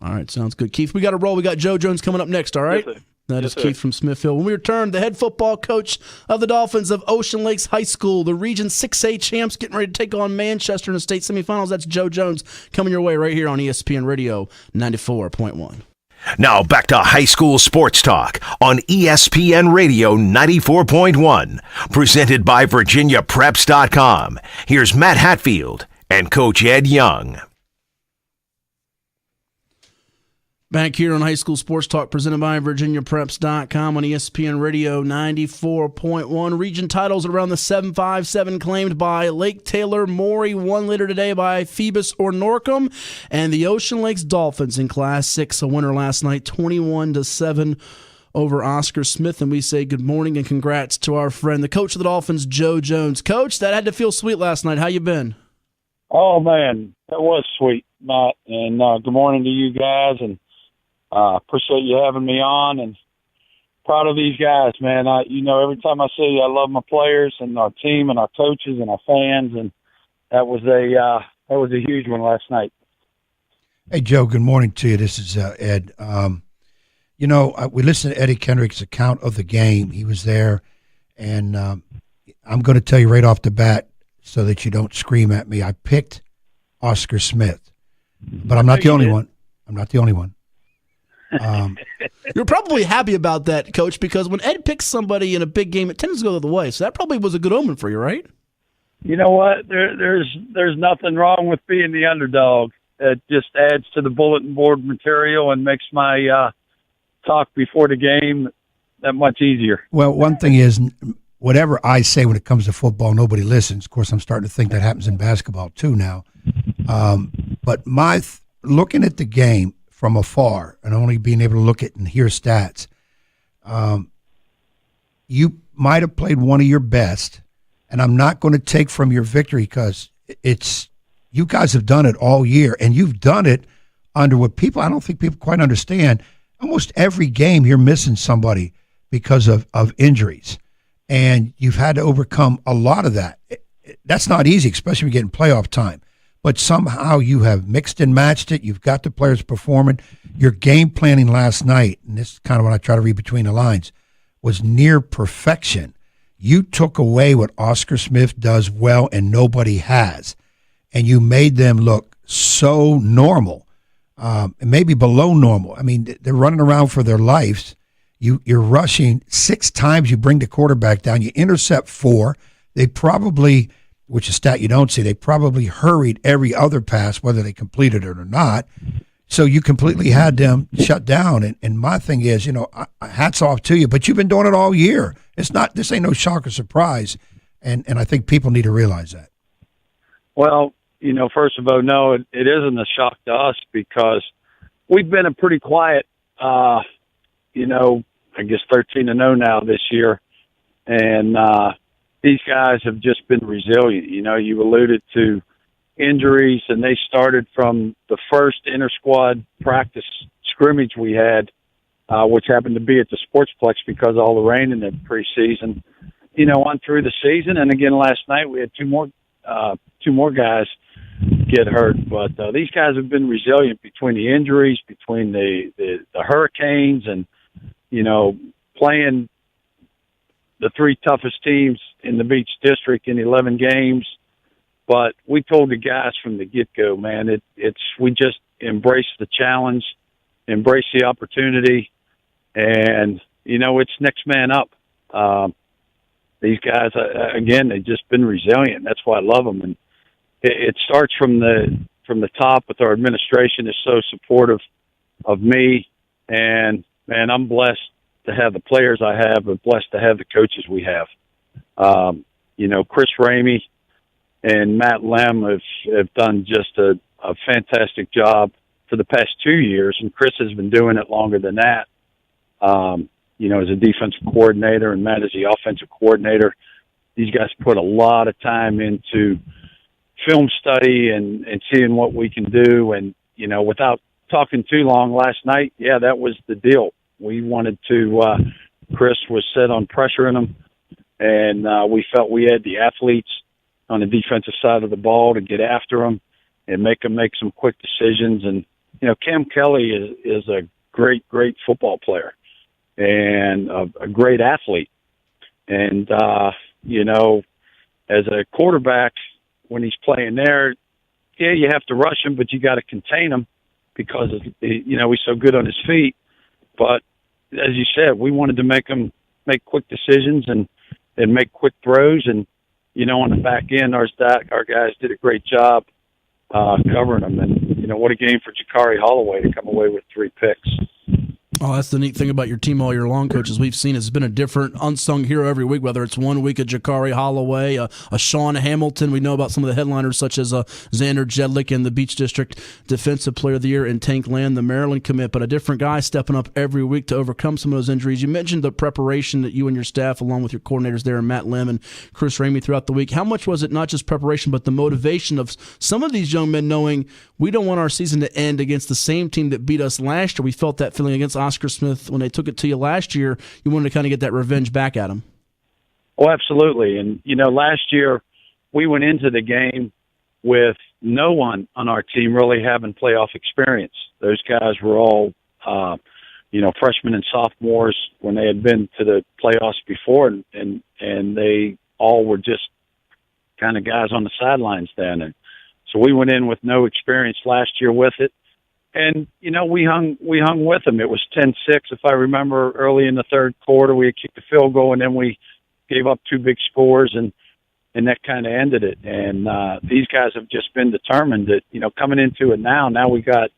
All right, sounds good. Keith, we got to roll. We got Joe Jones coming up next, all right? Yes, sir. That Yes, is Keith sir. from Smithfield. When we return, the head football coach of the Dolphins of Ocean Lakes High School, the Region 6A champs, getting ready to take on Manchester in the state semifinals. That's Joe Jones coming your way right here on ESPN Radio 94.1. Now back to high school sports talk on ESPN Radio 94.1, presented by VirginiaPreps.com. Here's Matt Hatfield and Coach Ed Young. Back here on High School Sports Talk, presented by VirginiaPreps.com on ESPN Radio 94.1. Region titles around the 7-5-7 claimed by Lake Taylor. Maury won later today by Phoebus or Norcom. And the Ocean Lakes Dolphins in Class 6, a winner last night, 21-7 over Oscar Smith. And we say good morning and congrats to our friend, the coach of the Dolphins, Joe Jones. Coach, that had to feel sweet last night. How you been? Oh, man, that was sweet, Matt. And good morning to you guys. And appreciate you having me on, and proud of these guys, man. Every time I see you, I love my players and our team and our coaches and our fans, and that was a huge one last night. Hey, Joe, good morning to you. This is Ed. We listened to Eddie Kendrick's account of the game. He was there, and I'm going to tell you right off the bat so that you don't scream at me. I picked Oscar Smith, but I'm not the only one. I'm not the only one. You're probably happy about that, Coach, because when Ed picks somebody in a big game, it tends to go the other way. So that probably was a good omen for you, right? You know what? There's nothing wrong with being the underdog. It just adds to the bulletin board material and makes my talk before the game that much easier. Well, one thing is, whatever I say when it comes to football, nobody listens. Of course, I'm starting to think that happens in basketball too now. But looking at the game from afar and only being able to look at and hear stats, you might have played one of your best, and I'm not going to take from your victory because you guys have done it all year, and you've done it under what I don't think people quite understand. Almost every game you're missing somebody because of injuries, and you've had to overcome a lot of that. That's not easy, especially when you get in playoff time. But somehow you have mixed and matched it. You've got the players performing. Your game planning last night, and this is kind of what I try to read between the lines, was near perfection. You took away what Oscar Smith does well and nobody has, and you made them look so normal, and maybe below normal. I mean, they're running around for their lives. You're rushing 6 times. You bring the quarterback down. You intercept 4. They probably, which is a stat you don't see, they probably hurried every other pass, whether they completed it or not. So you completely had them shut down. And my thing is, hats off to you, but you've been doing it all year. This ain't no shock or surprise. And I think people need to realize that. Well, First of all, no, it isn't a shock to us because we've been a pretty quiet, I guess 13-0 now this year. And, these guys have just been resilient. You alluded to injuries, and they started from the first inter-squad practice scrimmage we had, which happened to be at the Sportsplex because of all the rain in the preseason, on through the season. And again, last night we had two more guys get hurt. But these guys have been resilient between the injuries, between the hurricanes, and, playing the 3 toughest teams in the Beach District in 11 games. But we told the guys from the get-go, man, we just embrace the challenge, embrace the opportunity, and, it's next man up. These guys, again, they've just been resilient. That's why I love them. And it starts from the from the top with our administration is so supportive of me. And, man, I'm blessed to have the players I have, but blessed to have the coaches we have. Chris Ramey and Matt Lem have done just a fantastic job for the past 2 years, and Chris has been doing it longer than that. As a defensive coordinator, and Matt as the offensive coordinator. These guys put a lot of time into film study and seeing what we can do. And, without talking too long last night, that was the deal. We wanted to, Chris was set on pressuring them, and we felt we had the athletes on the defensive side of the ball to get after them and make them make some quick decisions. And, Cam Kelly is a great football player and a great athlete. And, as a quarterback, when he's playing there, you have to rush him, but you got to contain him because, he's so good on his feet. But as you said, we wanted to make him make quick decisions and make quick throws. And, on the back end, our guys did a great job covering them. And, what a game for Jakari Holloway to come away with 3 picks. Oh, that's the neat thing about your team all year long, Coach, as we've seen. It's been a different unsung hero every week, whether it's 1 week of Jakari Holloway, a Sean Hamilton. We know about some of the headliners such as Xander Jedlick and the Beach District Defensive Player of the Year, and Tank Land, the Maryland commit, but a different guy stepping up every week to overcome some of those injuries. You mentioned the preparation that you and your staff, along with your coordinators there, Matt Lim and Chris Ramey, throughout the week. How much was it not just preparation, but the motivation of some of these young men knowing we don't want our season to end against the same team that beat us last year? We felt that feeling against Oscar Smith when they took it to you last year. You wanted to kind of get that revenge back at them. Oh, absolutely. And, last year we went into the game with no one on our team really having playoff experience. Those guys were all, freshmen and sophomores when they had been to the playoffs before, and they all were just kind of guys on the sidelines then. And so we went in with no experience last year with it. And, we hung with them. It was 10-6, if I remember, early in the third quarter. We had kicked the field goal, and then we gave up 2 big scores, and that kind of ended it. And these guys have just been determined that, coming into it now we got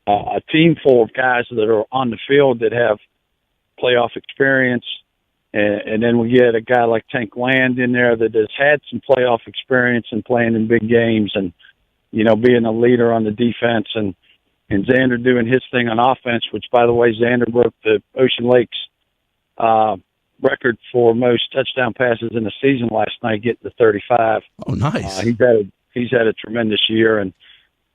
a team full of guys that are on the field that have playoff experience. And then we get a guy like Tank Land in there that has had some playoff experience and playing in big games and, being a leader on the defense, and Xander doing his thing on offense, which, by the way, Xander broke the Ocean Lakes record for most touchdown passes in the season last night, getting to 35. Oh, nice. He's had a tremendous year. And,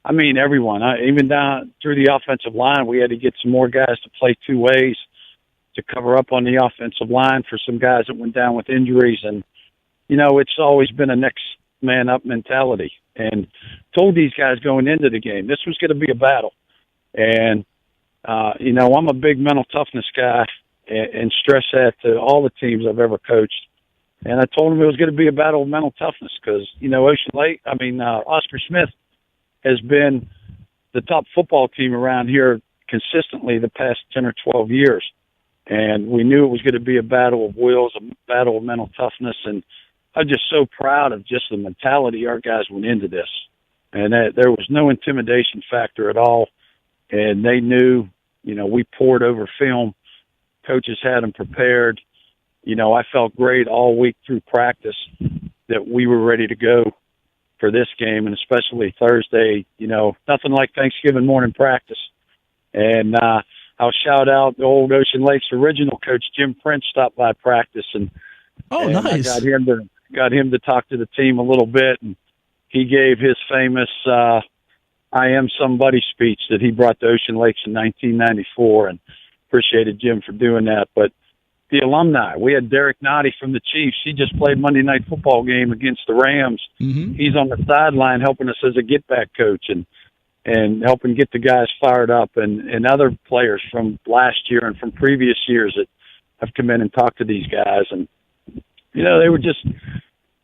I mean, everyone, even down through the offensive line, we had to get some more guys to play 2 ways to cover up on the offensive line for some guys that went down with injuries. And, it's always been a next man up mentality. And told these guys going into the game, this was going to be a battle. And, I'm a big mental toughness guy and stress that to all the teams I've ever coached. And I told them it was going to be a battle of mental toughness because, Oscar Smith has been the top football team around here consistently the past 10 or 12 years. And we knew it was going to be a battle of wills, a battle of mental toughness. And I'm just so proud of just the mentality our guys went into this. And there was no intimidation factor at all. And they knew, we poured over film. Coaches had them prepared. I felt great all week through practice that we were ready to go for this game, and especially Thursday, nothing like Thanksgiving morning practice. And I'll shout out the old Ocean Lakes original coach, Jim Prince, stopped by practice. And nice. I got him to talk to the team a little bit, and he gave his famous I Am Somebody speech that he brought to Ocean Lakes in 1994, and appreciated Jim for doing that. But the alumni, we had Derek Nottie from the Chiefs. He just played Monday Night Football game against the Rams. Mm-hmm. He's on the sideline helping us as a get-back coach and helping get the guys fired up, and other players from last year and from previous years that have come in and talked to these guys. And, they were just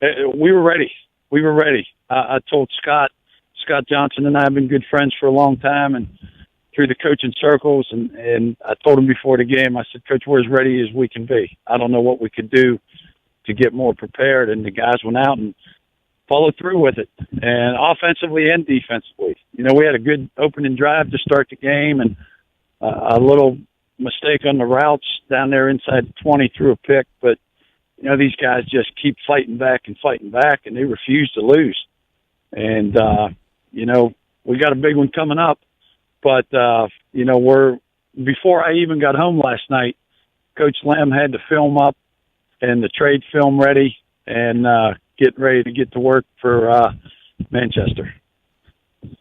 we were ready. We were ready. I told Scott Johnson and I have been good friends for a long time and through the coaching circles. And I told him before the game, I said, Coach, we're as ready as we can be. I don't know what we could do to get more prepared. And the guys went out and follow through with it, and offensively and defensively. We had a good opening drive to start the game, and a little mistake on the routes down there inside the 20 threw a pick, but these guys just keep fighting back, and they refuse to lose. And we got a big one coming up, but before I even got home last night, Coach Lem had the film up and the trade film ready, and getting ready to get to work for Manchester.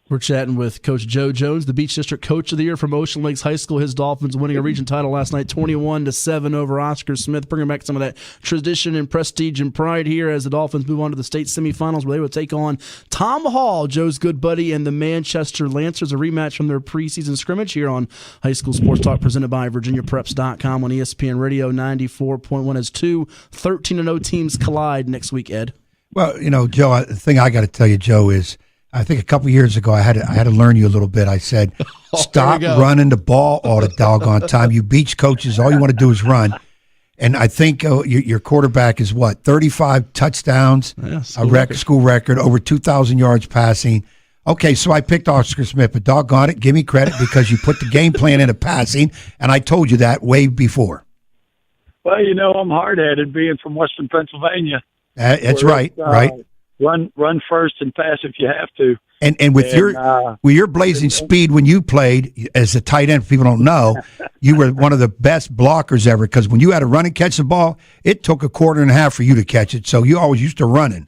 We're chatting with Coach Joe Jones, the Beach District Coach of the Year from Ocean Lakes High School. His Dolphins winning a region title last night, 21-7 over Oscar Smith, bringing back some of that tradition and prestige and pride here as the Dolphins move on to the state semifinals, where they will take on Tom Hall, Joe's good buddy, and the Manchester Lancers. A rematch from their preseason scrimmage here on High School Sports Talk, presented by VirginiaPreps.com on ESPN Radio 94.1 as two 13-0 teams collide next week, Ed. Well, Joe, the thing I got to tell you, Joe, is I think a couple of years ago I had to learn you a little bit. I said, stop running the ball all the doggone time. You beach coaches, all you want to do is run. And I think your quarterback is 35 touchdowns, school record, over 2,000 yards passing. Okay, so I picked Oscar Smith, but doggone it, give me credit because you put the game plan into passing, and I told you that way before. Well, I'm hard-headed being from Western Pennsylvania. That's right, right. Run first and pass if you have to. And with your blazing speed when you played as a tight end, if people don't know, you were one of the best blockers ever, because when you had to run and catch the ball, it took a quarter and a half for you to catch it. So you always used to running.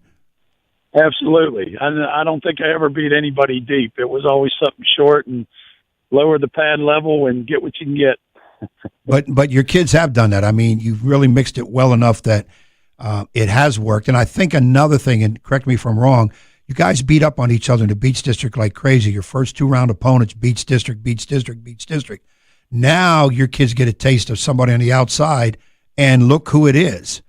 Absolutely. I don't think I ever beat anybody deep. It was always something short and lower the pad level and get what you can get. But your kids have done that. I mean, you've really mixed it well enough that it has worked. And I think another thing, and correct me if I'm wrong, you guys beat up on each other in the Beach District like crazy. Your first 2-round opponents, Beach District, Beach District, Beach District. Now your kids get a taste of somebody on the outside, and look who it is.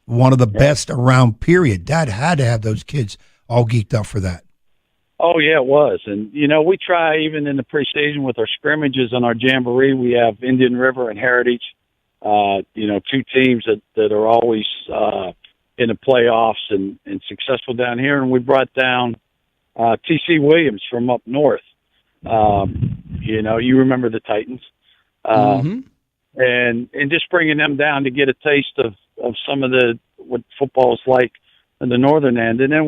One of the best around, period. Dad had to have those kids all geeked up for that. Oh, yeah, it was. And, we try even in the preseason with our scrimmages and our jamboree. We have Indian River and Heritage. Two teams that are always in the playoffs and successful down here. And we brought down T.C. Williams from up north. You remember the Titans. And just bringing them down to get a taste of some of what football is like in the northern end. And then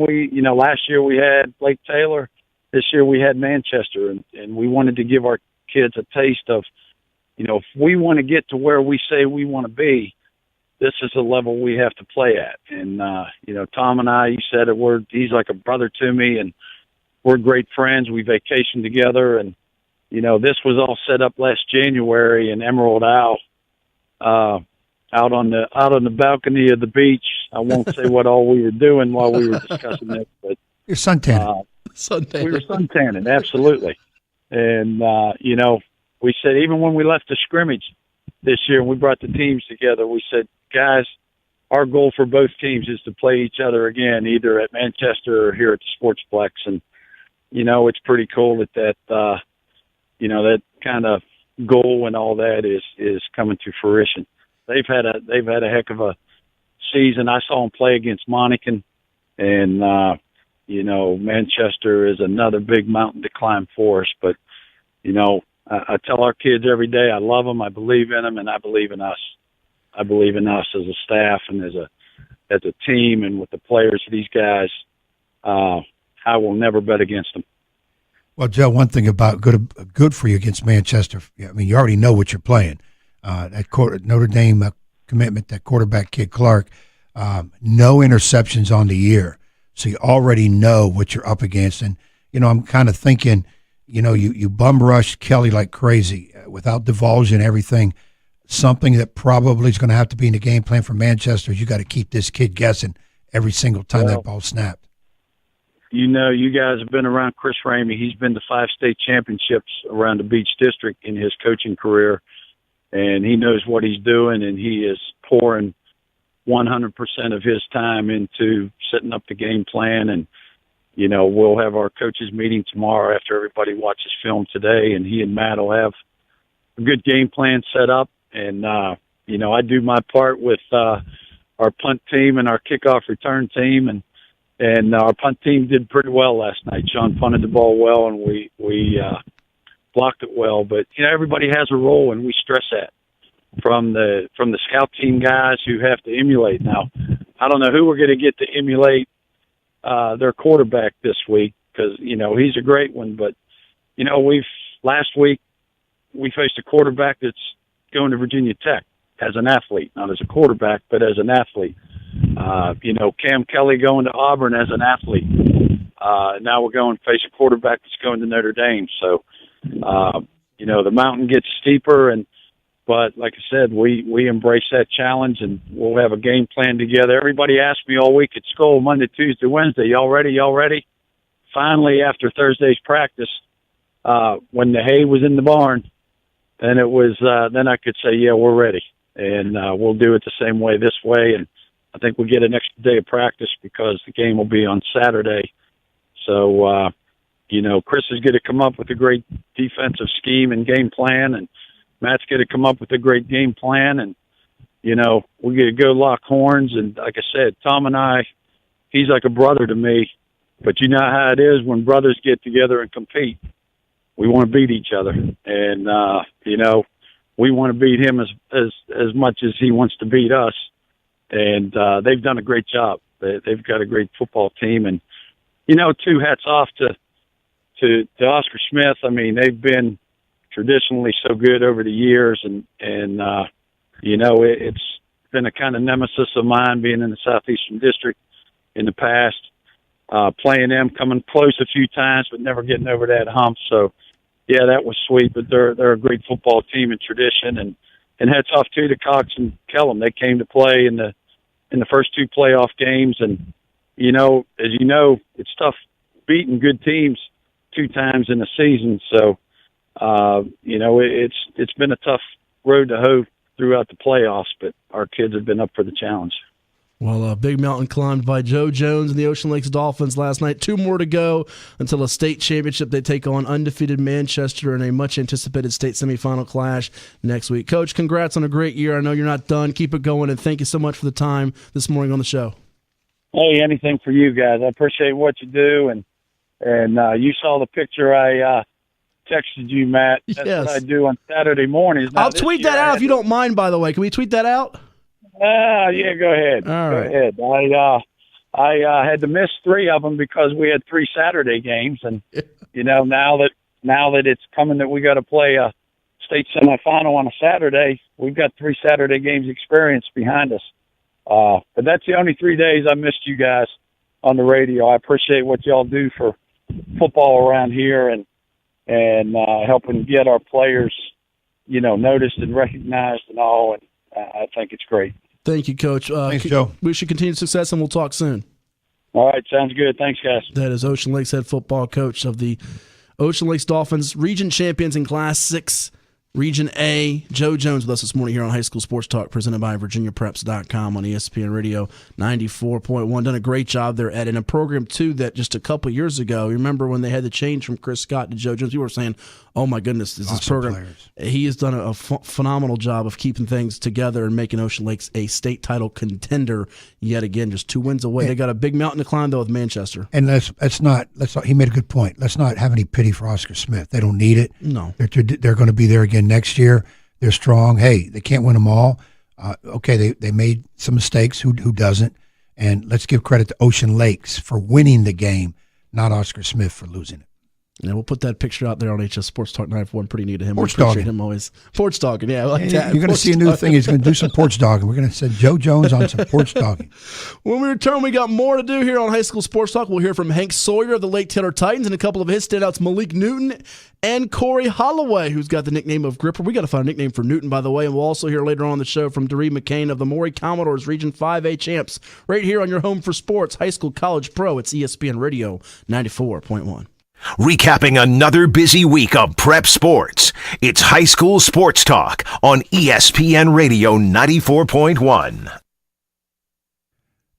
last year we had Lake Taylor. This year we had Manchester. And we wanted to give our kids a taste of, if we want to get to where we say we want to be, this is the level we have to play at. And, Tom and I, you said it, he's like a brother to me, and we're great friends. We vacation together. And, this was all set up last January in Emerald Isle, out on the balcony of the beach. I won't say what all we were doing while we were discussing this, but you're suntanning. We were suntanning, absolutely. And, we said, even when we left the scrimmage this year and we brought the teams together, we said, guys, our goal for both teams is to play each other again, either at Manchester or here at the Sportsplex. And, it's pretty cool that that kind of goal and all that is coming to fruition. They've had a heck of a season. I saw them play against Monacan, and, Manchester is another big mountain to climb for us. But, I tell our kids every day, I love them, I believe in them, and I believe in us. I believe in us as a staff and as a team, and with the players, these guys. I will never bet against them. Well, Joe, one thing about good for you against Manchester, I mean, you already know what you're playing. That Notre Dame commitment, that quarterback kid Clark, no interceptions on the year, so you already know what you're up against. And I'm kind of thinking, you bum rush Kelly like crazy without divulging everything. Something that probably is going to have to be in the game plan for Manchester is you got to keep this kid guessing every single time that ball snapped. You guys have been around Chris Ramey. He's been to 5 state championships around the Beach District in his coaching career, and he knows what he's doing, and he is pouring 100% of his time into setting up the game plan. And, we'll have our coaches meeting tomorrow after everybody watches film today, and he and Matt will have a good game plan set up. And, I do my part with our punt team and our kickoff return team. And, And our punt team did pretty well last night. Sean punted the ball well, and we blocked it well. But everybody has a role, and we stress that from the scout team guys who have to emulate. Now, I don't know who we're going to get to emulate their quarterback this week, because he's a great one. But last week we faced a quarterback that's going to Virginia Tech as an athlete, not as a quarterback, but as an athlete. Cam Kelly going to Auburn as an athlete. Now we're going to face a quarterback that's going to Notre Dame. So, the mountain gets steeper, but like I said, we embrace that challenge, and we'll have a game plan together. Everybody asked me all week at school, Monday, Tuesday, Wednesday, y'all ready? Finally, after Thursday's practice, when the hay was in the barn, then then I could say, yeah, we're ready. And we'll do it the same way this way. And I think we'll get an extra day of practice because the game will be on Saturday. So, Chris is going to come up with a great defensive scheme and game plan, and Matt's going to come up with a great game plan. And, we're going to go lock horns. And like I said, Tom and I, he's like a brother to me. But you know how it is when brothers get together and compete. We want to beat each other. And, we want to beat him as much as he wants to beat us. And they've done a great job. They've got a great football team. And, too, hats off to Oscar Smith. I mean, they've been traditionally so good over the years. And it's been a kind of nemesis of mine being in the Southeastern District in the past, playing them, coming close a few times, but never getting over that hump. So, yeah, that was sweet. But they're a great football team in tradition. And hats off to Cox and Kellum. They came to play in the first two playoff games. And, as you know, it's tough beating good teams two times in a season. So, it's been a tough road to hoe throughout the playoffs, but our kids have been up for the challenge. Well, a big mountain climbed by Joe Jones and the Ocean Lakes Dolphins last night. 2 more to go until a state championship. They take on undefeated Manchester in a much-anticipated state semifinal clash next week. Coach, congrats on a great year. I know you're not done. Keep it going, and thank you so much for the time this morning on the show. Hey, anything for you guys. I appreciate what you do, and you saw the picture I texted you, Matt. That's yes. What I do on Saturday mornings. Now, I'll tweet that out if you don't mind, by the way. Can we tweet that out? Yeah, go ahead. All right. Go ahead. I had to miss 3 of them because we had 3 Saturday games, and now that it's coming that we got to play a state semifinal on a Saturday, we've got 3 Saturday games experience behind us. But that's the only 3 days I missed you guys on the radio. I appreciate what y'all do for football around here and helping get our players, noticed and recognized and all. And I think it's great. Thank you, Coach. Thanks, Joe. Wish you continued success, and we'll talk soon. All right, sounds good. Thanks, guys. That is Ocean Lakes head football coach of the Ocean Lakes Dolphins, region champions in Class 6, Region A. Joe Jones with us this morning here on High School Sports Talk, presented by VirginiaPreps.com on ESPN Radio 94.1. Done a great job there, Ed. In a program, too, that just a couple years ago, you remember when they had the change from Chris Scott to Joe Jones, people were saying, oh, my goodness, this program. Players. He has done a phenomenal job of keeping things together and making Ocean Lakes a state title contender yet again, just 2 wins away. They got a big mountain to climb, though, with Manchester. And let's not. He made a good point. Let's not have any pity for Oscar Smith. They don't need it. No. They're going to be there again next year. They're strong. Hey, they can't win them all. Okay, they made some mistakes. Who doesn't? And let's give credit to Ocean Lakes for winning the game, not Oscar Smith for losing it. Yeah, we'll put that picture out there on HS Sports Talk 94. Pretty neat of him. Porch we appreciate dogging. him always. Porch dogging, yeah, I like that. You're going to see a new thing. He's going to do some porch dogging. We're going to send Joe Jones on some porch dogging. When we return, we got more to do here on High School Sports Talk. We'll hear from Hank Sawyer of the Lake Taylor Titans and a couple of his standouts, Malik Newton and Corey Holloway, who's got the nickname of Gripper. We got to find a nickname for Newton, by the way. And we'll also hear later on the show from Doree McCain of the Maury Commodores Region 5A champs, right here on your home for sports, High School College Pro. It's ESPN Radio 94.1. Recapping another busy week of prep sports, it's High School Sports Talk on ESPN Radio 94.1.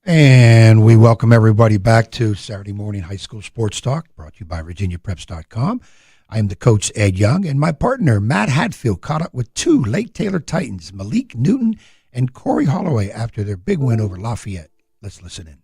And we welcome everybody back to Saturday morning High School Sports Talk, brought to you by VirginiaPreps.com. I am the coach, Ed Young, and my partner, Matt Hatfield, caught up with 2 Lake Taylor Titans, Malik Newton and Corey Holloway, after their big win over Lafayette. Let's listen in.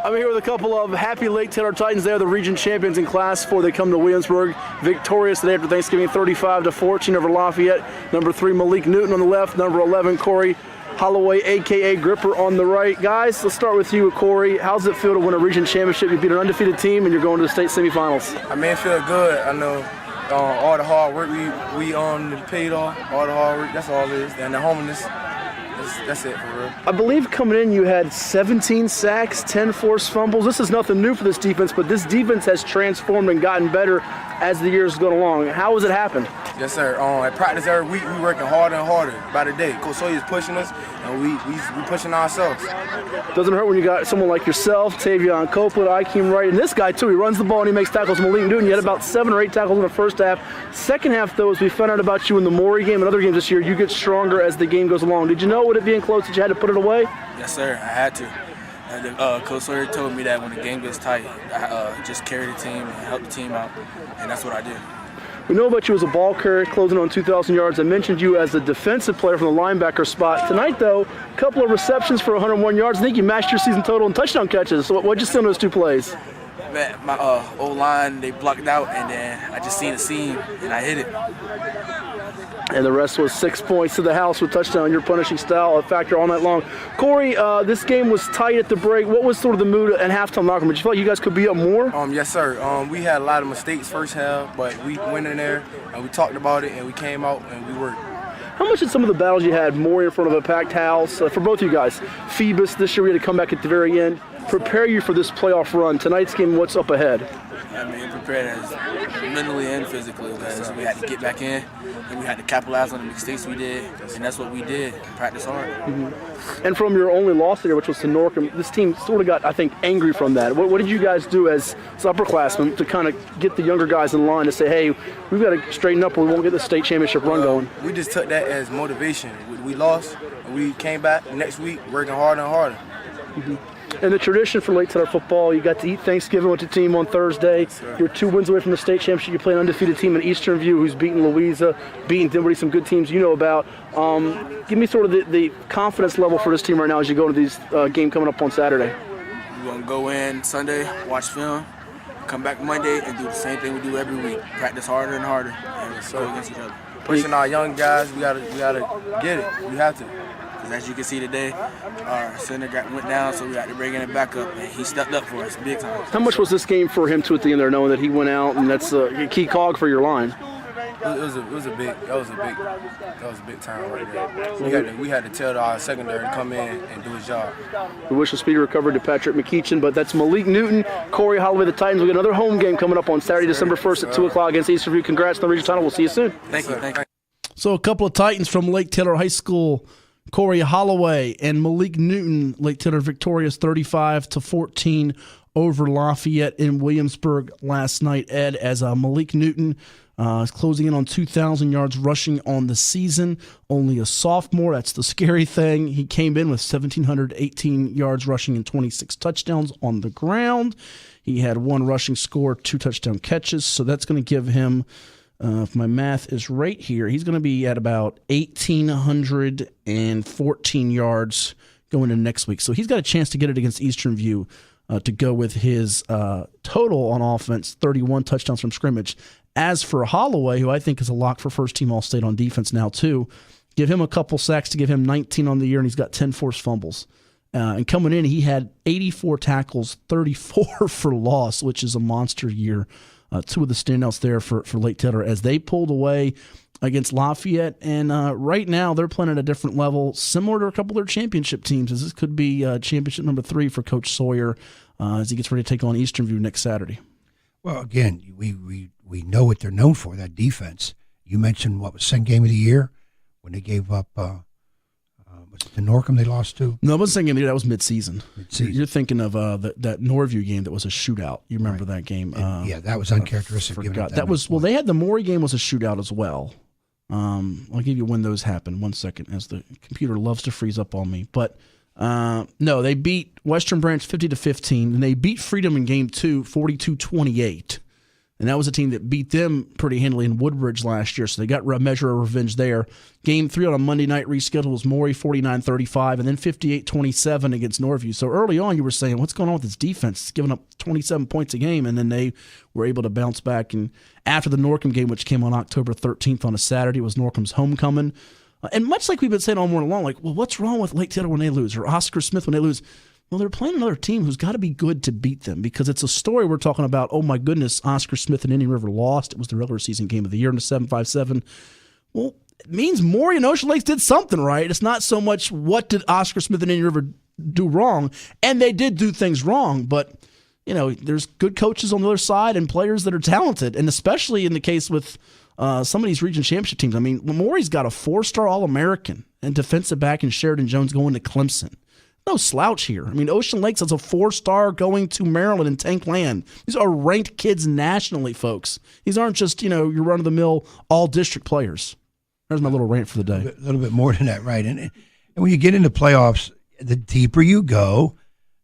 I'm here with a couple of happy Lake Taylor Titans. They are the region champions in Class 4. They come to Williamsburg victorious today after Thanksgiving, 35-14 over Lafayette. Number 3, Malik Newton on the left. Number 11, Corey Holloway, a.k.a. Gripper, on the right. Guys, let's start with you, Corey. How does it feel to win a region championship? You beat an undefeated team, and you're going to the state semifinals. I mean, it feels good. I know all the hard work we paid off, all the hard work, that's all it is. And the humbleness, that's it for real. I believe coming in you had 17 sacks, 10 forced fumbles. This is nothing new for this defense, but this defense has transformed and gotten better as the years gone along. How has it happened? Yes, sir. At practice every week, we working harder and harder by the day. Coach Sawyer's pushing us, and we pushing ourselves. Doesn't hurt when you got someone like yourself, Tavion Copeland, Ikeem Wright, and this guy too. He runs the ball and he makes tackles. Malik Newton, you had about 7 or 8 tackles in the first half. Second half, though, as we found out about you in the Maury game and other games this year, you get stronger as the game goes along. Did you know with it being close that you had to put it away? Yes, sir. I had to. Coach Sawyer told me that when the game gets tight, I just carry the team and help the team out, and that's what I did. We know about you as a ball carrier, closing on 2,000 yards. I mentioned you as a defensive player from the linebacker spot. Tonight, though, a couple of receptions for 101 yards. I think you matched your season total in touchdown catches. So what'd you see on those 2 plays? Man, my O-line, they blocked out, and then I just seen the seam, and I hit it. And the rest was 6 points to the house with touchdown. Your punishing style a factor all night long. Corey, this game was tight at the break. What was sort of the mood and halftime locker room? Did you feel like you guys could be up more? Yes, sir. We had a lot of mistakes first half, but we went in there and we talked about it and we came out and we worked. How much did some of the battles you had, more in front of a packed house, for both of you guys, Phoebus this year, we had to come back at the very end, prepare you for this playoff run? Tonight's game, what's up ahead? I mean, prepared as mentally and physically, because we had to get back in and we had to capitalize on the mistakes we did, and that's what we did, practice hard. Mm-hmm. And from your only loss here, which was to Norcom, this team sort of got, I think, angry from that. What did you guys do as upperclassmen to kind of get the younger guys in line to say, hey, we've got to straighten up or we won't get the state championship run going? We just took that as motivation. We lost, and we came back next week working harder and harder. Mm-hmm. And the tradition for Lake Taylor football, you got to eat Thanksgiving with the team on Thursday. You're 2 wins away from the state championship. You play an undefeated team in Eastern View who's beaten Louisa, beaten Dinwiddie, some good teams you know about. Give me sort of the confidence level for this team right now as you go into these game coming up on Saturday. We're going to go in Sunday, watch film, come back Monday, and do the same thing we do every week. Practice harder and harder, and let's go against each other. Pushing our young guys, we gotta get it. We have to. As you can see today, our center went down, so we had to bring it back up, and he stepped up for us big time. How much was this game for him too at the end there, knowing that he went out and that's a key cog for your line? That was a big time right there. We had to tell our secondary to come in and do his job. We wish a speedy recovery to Patrick McKeechin, but that's Malik Newton, Corey Holloway, the Titans. We got another home game coming up on Saturday, December 1st at 2 o'clock against Eastern View. Congrats on the region title. We'll see you soon. Thank you. So a couple of Titans from Lake Taylor High School, Corey Holloway and Malik Newton. Lake Taylor victorious 35-14 over Lafayette in Williamsburg last night, Ed, as Malik Newton is closing in on 2,000 yards rushing on the season. Only a sophomore. That's the scary thing. He came in with 1,718 yards rushing and 26 touchdowns on the ground. He had 1 rushing score, 2 touchdown catches. So that's going to give him, if my math is right here, he's going to be at about 1,814 yards going into next week. So he's got a chance to get it against Eastern View to go with his total on offense, 31 touchdowns from scrimmage. As for Holloway, who I think is a lock for first-team All-State on defense now too, give him a couple sacks to give him 19 on the year, and he's got 10 forced fumbles. And coming in, he had 84 tackles, 34 for loss, which is a monster year. 2 of the standouts there for Lake Taylor as they pulled away against Lafayette. And right now, they're playing at a different level, similar to a couple of their championship teams, as this could be championship number 3 for Coach Sawyer as he gets ready to take on Eastern View next Saturday. Well, again, we know what they're known for, that defense. You mentioned what was second game of the year when they gave up, was it the Norcom they lost to? No, it wasn't second game of the year. That was midseason. You're thinking of that Norview game that was a shootout. You remember that game? Yeah, that was uncharacteristic. That was well. They had the Maury game was a shootout as well. I'll give you when those happened. 1 second, as the computer loves to freeze up on me. But no, they beat Western Branch 50-15, and they beat Freedom in game 2, 42-28. and that was a team that beat them pretty handily in Woodbridge last year, so they got a measure of revenge there. Game 3 on a Monday night reschedule was Maury 49-35, and then 58-27 against Northview. So early on, you were saying, what's going on with this defense? It's giving up 27 points a game, and then they were able to bounce back. And after the Norcom game, which came on October 13th on a Saturday, was Norcom's homecoming. And much like we've been saying all morning long, like, well, what's wrong with Lake Taylor when they lose, or Oscar Smith when they lose? Well, they're playing another team who's got to be good to beat them, because it's a story we're talking about. Oh, my goodness, Oscar Smith and Indian River lost. It was the regular season game of the year in the 7-5-7. Well, it means Maury and Ocean Lakes did something right. It's not so much what did Oscar Smith and Indian River do wrong, and they did do things wrong, but there's good coaches on the other side and players that are talented, and especially in the case with some of these region championship teams. I mean, Maury's got a 4-star All-American and defensive back in Sheridan Jones going to Clemson. No slouch here. I mean, Ocean Lakes has a 4-star going to Maryland and Tank Land. These are ranked kids nationally, folks. These aren't just, your run-of-the-mill all-district players. There's my little rant for the day. A little bit more than that, right? And when you get into playoffs, the deeper you go,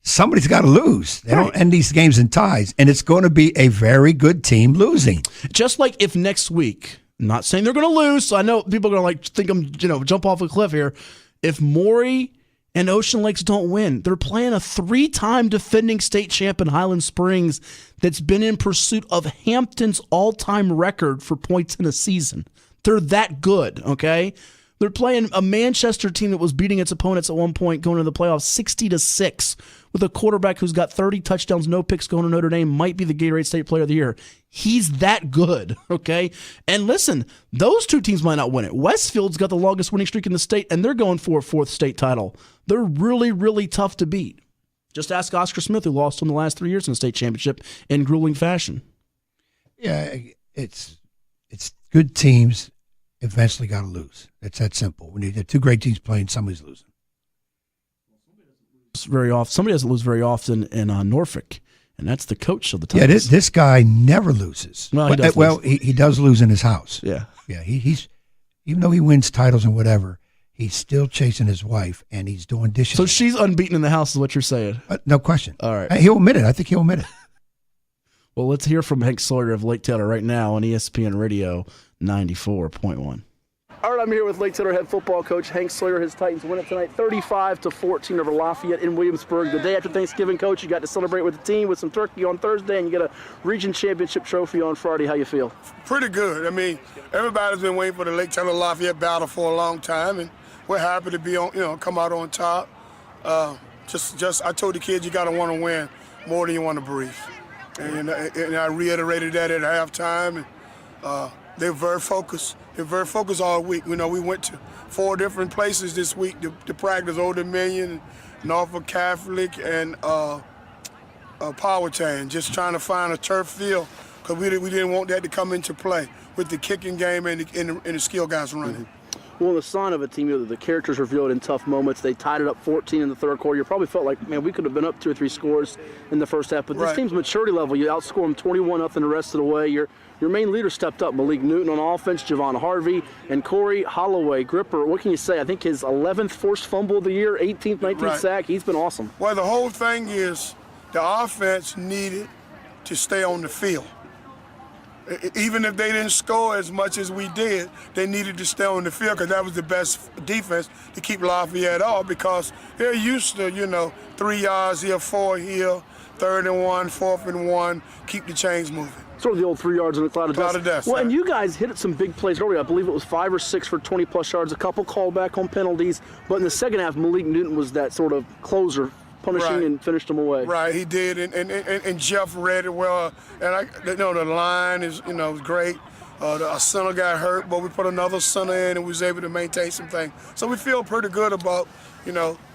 somebody's got to lose. They don't end these games in ties, and it's going to be a very good team losing. Just like if next week, I'm not saying they're going to lose, so I know people are going to think I'm, jump off a cliff here. If Maury and Ocean Lakes don't win, they're playing a 3-time defending state champ in Highland Springs that's been in pursuit of Hampton's all-time record for points in a season. They're that good, okay? They're playing a Manchester team that was beating its opponents at one point going into the playoffs 60-6 with a quarterback who's got 30 touchdowns, no picks, going to Notre Dame, might be the Gatorade State Player of the Year. He's that good, okay? And listen, those two teams might not win it. Westfield's got the longest winning streak in the state, and they're going for a 4th state title. They're really, really tough to beat. Just ask Oscar Smith, who lost in the last 3 years in the state championship in grueling fashion. Yeah, it's good teams eventually got to lose. It's that simple. When you have 2 great teams playing, somebody's losing. Somebody doesn't lose very often in Norfolk, and that's the coach of the Titans. Yeah, this guy never loses. Well, he does lose in his house. Yeah. He's even though he wins titles and whatever, he's still chasing his wife, and he's doing dishes. So she's unbeaten in the house is what you're saying? No question. All right. He'll admit it. I think he'll admit it. Well, let's hear from Hank Sawyer of Lake Taylor right now on ESPN Radio 94.1. All right, I'm here with Lake Taylor head football coach Hank Sawyer. His Titans win it tonight 35-14 over Lafayette in Williamsburg. The day after Thanksgiving, coach, you got to celebrate with the team with some turkey on Thursday, and you get a region championship trophy on Friday. How you feel? Pretty good. I mean, everybody's been waiting for the Lake Taylor Lafayette battle for a long time, and we're happy to be on, come out on top. Just I told the kids you got to want to win more than you want to breathe. And I reiterated that at halftime. And they're very focused. They're very focused all week. We went to 4 different places this week to practice: Old Dominion, Norfolk Catholic, and Powhatan, just trying to find a turf field because we didn't want that to come into play with the kicking game and the skill guys running. Mm-hmm. Well, the sign of a team, the characters revealed in tough moments. They tied it up 14 in the third quarter. You probably felt like, man, we could have been up 2 or 3 scores in the first half. But this team's maturity level, you outscore them 21-0 the rest of the way. Your main leader stepped up, Malik Newton on offense, Javon Harvey, and Corey Holloway. Gripper, what can you say? I think his 11th forced fumble of the year, 18th, 19th sack. He's been awesome. Well, the whole thing is the offense needed to stay on the field. Even if they didn't score as much as we did, they needed to stay on the field because that was the best defense to keep Lafayette off because they're used to, 3 yards here, 4 here, 3rd and 1, 4th and 1, keep the chains moving. Sort of the old 3 yards in the cloud of dust. Well, and you guys hit some big plays earlier. I believe it was 5 or 6 for 20-plus yards, a couple called back on penalties. But in the second half, Malik Newton was that sort of closer, punishing and finished them away. Right, he did, and Jeff read it well. And the line is, great. Our center got hurt, but we put another center in and we was able to maintain some things. So we feel pretty good about,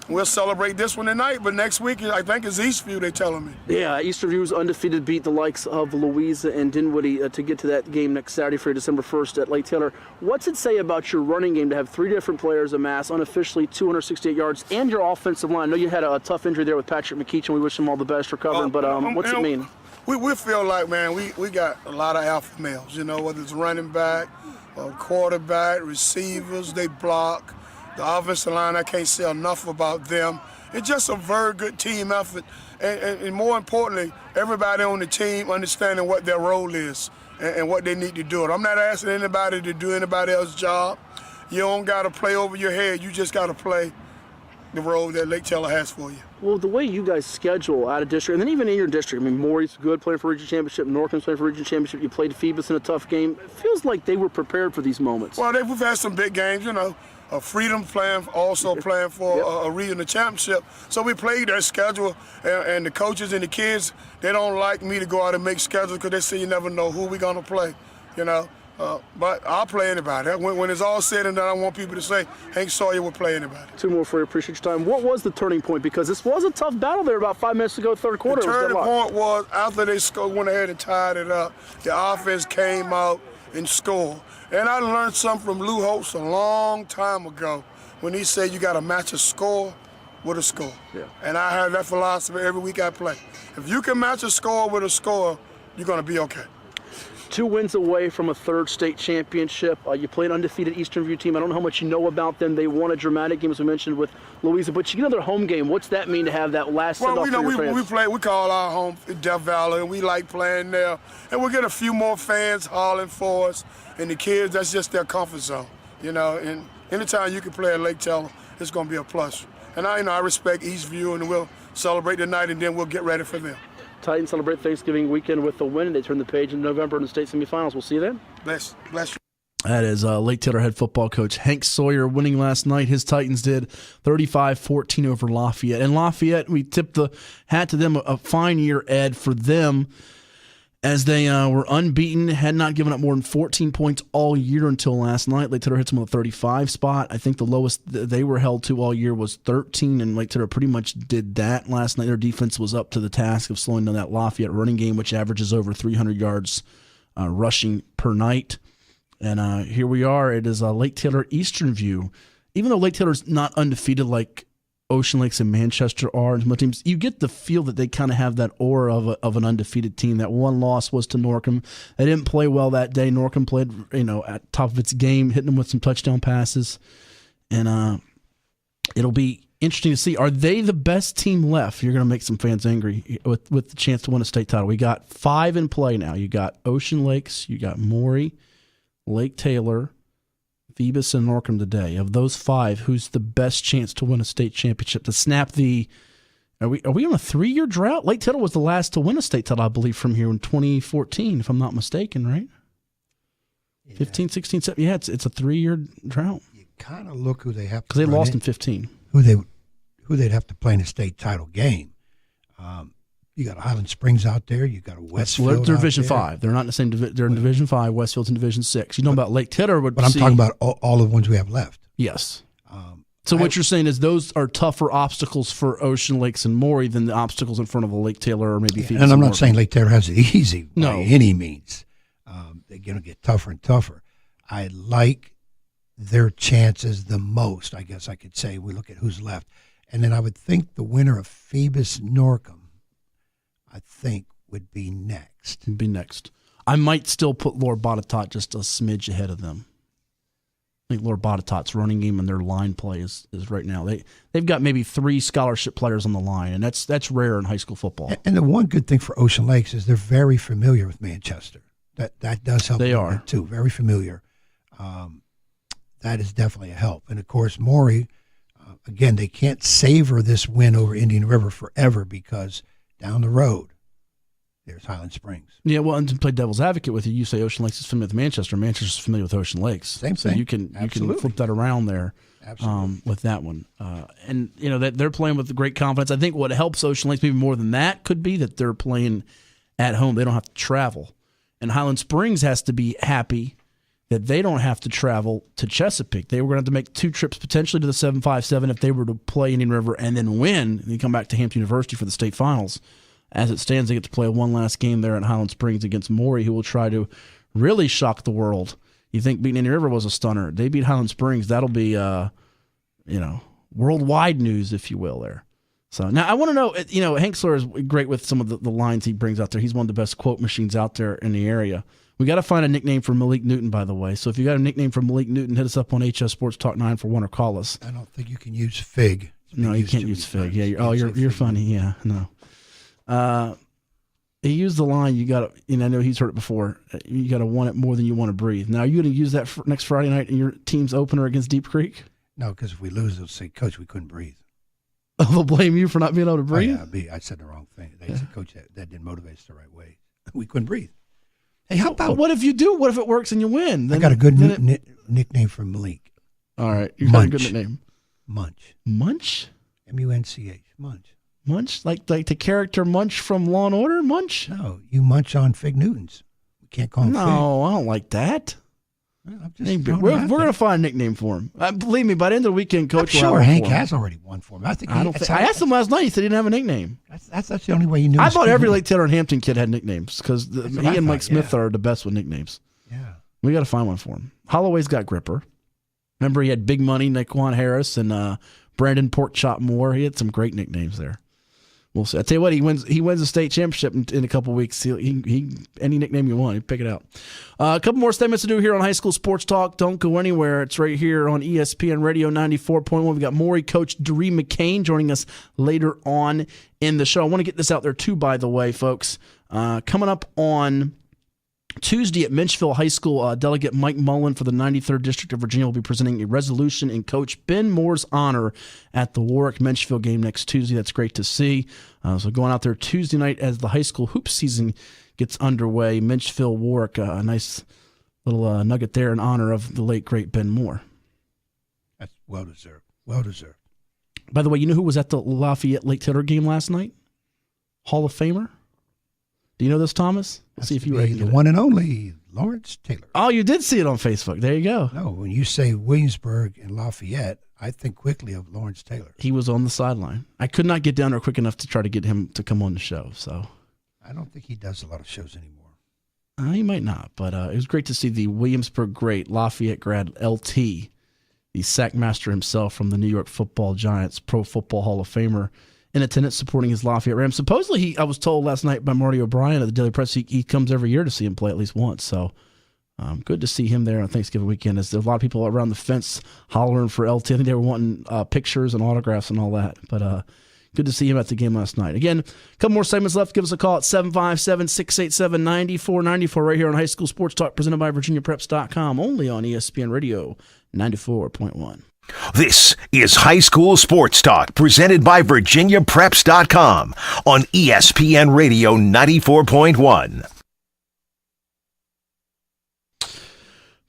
we'll celebrate this one tonight, but next week I think it's Eastview, they're telling me. Yeah, Easterview's undefeated beat the likes of Louisa and Dinwiddie to get to that game next Saturday for December 1st at Lake Taylor. What's it say about your running game to have 3 different players amass unofficially 268 yards and your offensive line? I know you had a tough injury there with Patrick McKeach, and we wish him all the best recovering, but what's it mean? We feel like, man, we got a lot of alpha males, whether it's running back or quarterback, receivers, they block. The offensive line, I can't say enough about them. It's just a very good team effort. and more importantly, everybody on the team understanding what their role is and what they need to do. I'm not asking anybody to do anybody else's job. You don't got to play over your head. You just got to play the role that Lake Taylor has for you. Well, the way you guys schedule out of district, and then even in your district, I mean, Maury's good playing for region championship, Norcom's playing for region championship. You played Phoebus in a tough game. It feels like they were prepared for these moments. Well, we've had some big games, Freedom playing for a regional championship. So we played their schedule, and the coaches and the kids, they don't like me to go out and make schedules because they say you never know who we're going to play, But I'll play anybody. When it's all said and done, I want people to say, Hank Sawyer will play anybody. Two more for you. Appreciate your time. What was the turning point? Because this was a tough battle there about 5 minutes ago, third quarter. The turning point was after they went ahead and tied it up, the offense came out and scored. And I learned something from Lou Holtz a long time ago when he said you got to match a score with a score. Yeah. And I have that philosophy every week I play. If you can match a score with a score, you're going to be okay. 2 wins away from a third state championship. You played an undefeated Eastern View team. I don't know how much you know about them. They won a dramatic game, as we mentioned, with Louisa. But you get another home game. What's that mean to have that last send-off for your fans? We call our home Death Valley, and we like playing there. And we'll get a few more fans hollering for us. And the kids, that's just their comfort zone, And anytime you can play at Lake Taylor, it's going to be a plus. And I respect Eastview, and we'll celebrate tonight, and then we'll get ready for them. Titans celebrate Thanksgiving weekend with the win. They turn the page in November in the state semifinals. We'll see you then. Bless you. That is Lake Taylor head football coach Hank Sawyer winning last night. His Titans did 35-14 over Lafayette. And Lafayette, we tipped the hat to them. A fine year, Ed, for them as they were unbeaten, had not given up more than 14 points all year until last night. Lake Taylor hits them on the 35 spot. I think the lowest they were held to all year was 13, and Lake Taylor pretty much did that last night. Their defense was up to the task of slowing down that Lafayette running game, which averages over 300 yards rushing per night. And here we are. It is Lake Taylor Eastern View. Even though Lake Taylor's not undefeated like Ocean Lakes and Manchester are, and some teams, you get the feel that they kind of have that aura of an undefeated team. That one loss was to Norcom. They didn't play well that day. Norcom played, at top of its game, hitting them with some touchdown passes. And it'll be interesting to see. Are they the best team left? You're going to make some fans angry with the chance to win a state title. We got 5 in play now. You got Ocean Lakes, you got Maury, Lake Taylor, Phoebus, and Norcom today. Of those 5, who's the best chance to win a state championship? To snap the are we on a 3-year drought? Lake Taylor was the last to win a state title, I believe, from here in 2014, if I'm not mistaken, right? Yeah. 15, 16, 17. Yeah, it's a 3-year drought. You kind of look who they have to because they lost in 15. Who they'd have to play in a state title game. You got Highland Springs out there. You got a Westfield. They're Division 5. They're not in the same division. They're in Division 5. Westfield's in Division 6. You know about Lake Taylor, but I'm talking about all of the ones we have left. Yes. So what you're saying is those are tougher obstacles for Ocean Lakes and Maury than the obstacles in front of a Lake Taylor or maybe Phoenix. And I'm not saying Lake Taylor has it easy by No. any means. They're going to get tougher and tougher. I like their chances the most, I guess I could say. We look at who's left. And then I would think the winner of Phoebus Norcom, I think, would be next. I might still put Lord Botetourt just a smidge ahead of them. I think Lord Botetourt's running game and their line play is right now. They've got maybe 3 scholarship players on the line, and that's rare in high school football. And the one good thing for Ocean Lakes is they're very familiar with Manchester. That does help. They a are bit too, very familiar. That is definitely a help. And of course, Maury, again, they can't savor this win over Indian River forever because down the road, there's Highland Springs. Yeah, well, and to play devil's advocate with you, you say Ocean Lakes is familiar with Manchester. Manchester's familiar with Ocean Lakes. Same so thing. You can flip that around there. Absolutely. With that one. And that they're playing with great confidence. I think what helps Ocean Lakes maybe more than that could be that they're playing at home. They don't have to travel. And Highland Springs has to be happy that they don't have to travel to Chesapeake. They were going to have to make 2 trips potentially to the 757 if they were to play Indian River and then win and then come back to Hampton University for the state finals. As it stands, they get to play one last game there at Highland Springs against Maury, who will try to really shock the world. You think beating Indian River was a stunner. They beat Highland Springs. That'll be, worldwide news, if you will, there. So now I want to know, Hank Sawyer is great with some of the lines he brings out there. He's one of the best quote machines out there in the area. We got to find a nickname for Malik Newton, by the way. So if you got a nickname for Malik Newton, hit us up on HS Sports Talk 941 or call us. I don't think you can use Fig. No, you can't use Fig. Yeah, you're funny. Yeah, no. He used the line, I know he's heard it before, you got to want it more than you want to breathe. Now, are you going to use that next Friday night in your team's opener against Deep Creek? No, because if we lose, they'll say, Coach, we couldn't breathe. Oh, they'll blame you for not being able to breathe? Oh, yeah, I said the wrong thing. They said, Coach, that didn't motivate us the right way. We couldn't breathe. Hey, how about... But what if you do? What if it works and you win? I got a good nickname for Malik. All right. You got a good nickname. Munch. Munch? M-U-N-C-H. Munch. Munch? Like the character Munch from Law & Order? Munch? No, you munch on Fig Newtons. We can't call him Fig. No, I don't like that. Well, we're going to find a nickname for him. Believe me, by the end of the weekend, Coach I'm sure Hank has already one for him. I asked him last night. He said he didn't have a nickname. That's the only way you knew. I thought every Lake Taylor and Hampton kid had nicknames because he and Mike Smith are the best with nicknames. Yeah. We got to find one for him. Holloway's got Gripper. Remember, he had Big Money, Naquan Harris, and Brandon Porkchop Moore. He had some great nicknames there. We'll see. I tell you what, he wins the state championship in a couple of weeks. He any nickname you want, pick it out. A couple more segments to do here on High School Sports Talk. Don't go anywhere. It's right here on ESPN Radio 94.1. We've got Maury coach Doree McCain joining us later on in the show. I want to get this out there too, by the way, folks. Coming up on Tuesday at Menchville High School, Delegate Mike Mullen for the 93rd District of Virginia will be presenting a resolution in Coach Ben Moore's honor at the Warwick-Menchville game next Tuesday. That's great to see. So going out there Tuesday night as the high school hoop season gets underway. Menchville-Warwick, a nice little nugget there in honor of the late, great Ben Moore. That's well-deserved. Well-deserved. By the way, you know who was at the Lafayette-Lake Taylor game last night? Hall of Famer? Do you know this, Thomas? Let's see if you the one and only Lawrence Taylor. Oh, you did see it on Facebook. There you go. No, when you say Williamsburg and Lafayette, I think quickly of Lawrence Taylor. He was on the sideline. I could not get down there quick enough to try to get him to come on the show. So I don't think he does a lot of shows anymore. He might not, but it was great to see the Williamsburg great, Lafayette grad LT, the sack master himself from the New York Football Giants, Pro Football Hall of Famer, in attendance supporting his Lafayette Rams. Supposedly, I was told last night by Marty O'Brien at the Daily Press, he comes every year to see him play at least once. So good to see him there on Thanksgiving weekend. As there's a lot of people around the fence hollering for LT. I think they were wanting pictures and autographs and all that. But good to see him at the game last night. Again, a couple more segments left. Give us a call at 757-687-9494 right here on High School Sports Talk, presented by VirginiaPreps.com, only on ESPN Radio 94.1. This is High School Sports Talk, presented by VirginiaPreps.com on ESPN Radio 94.1.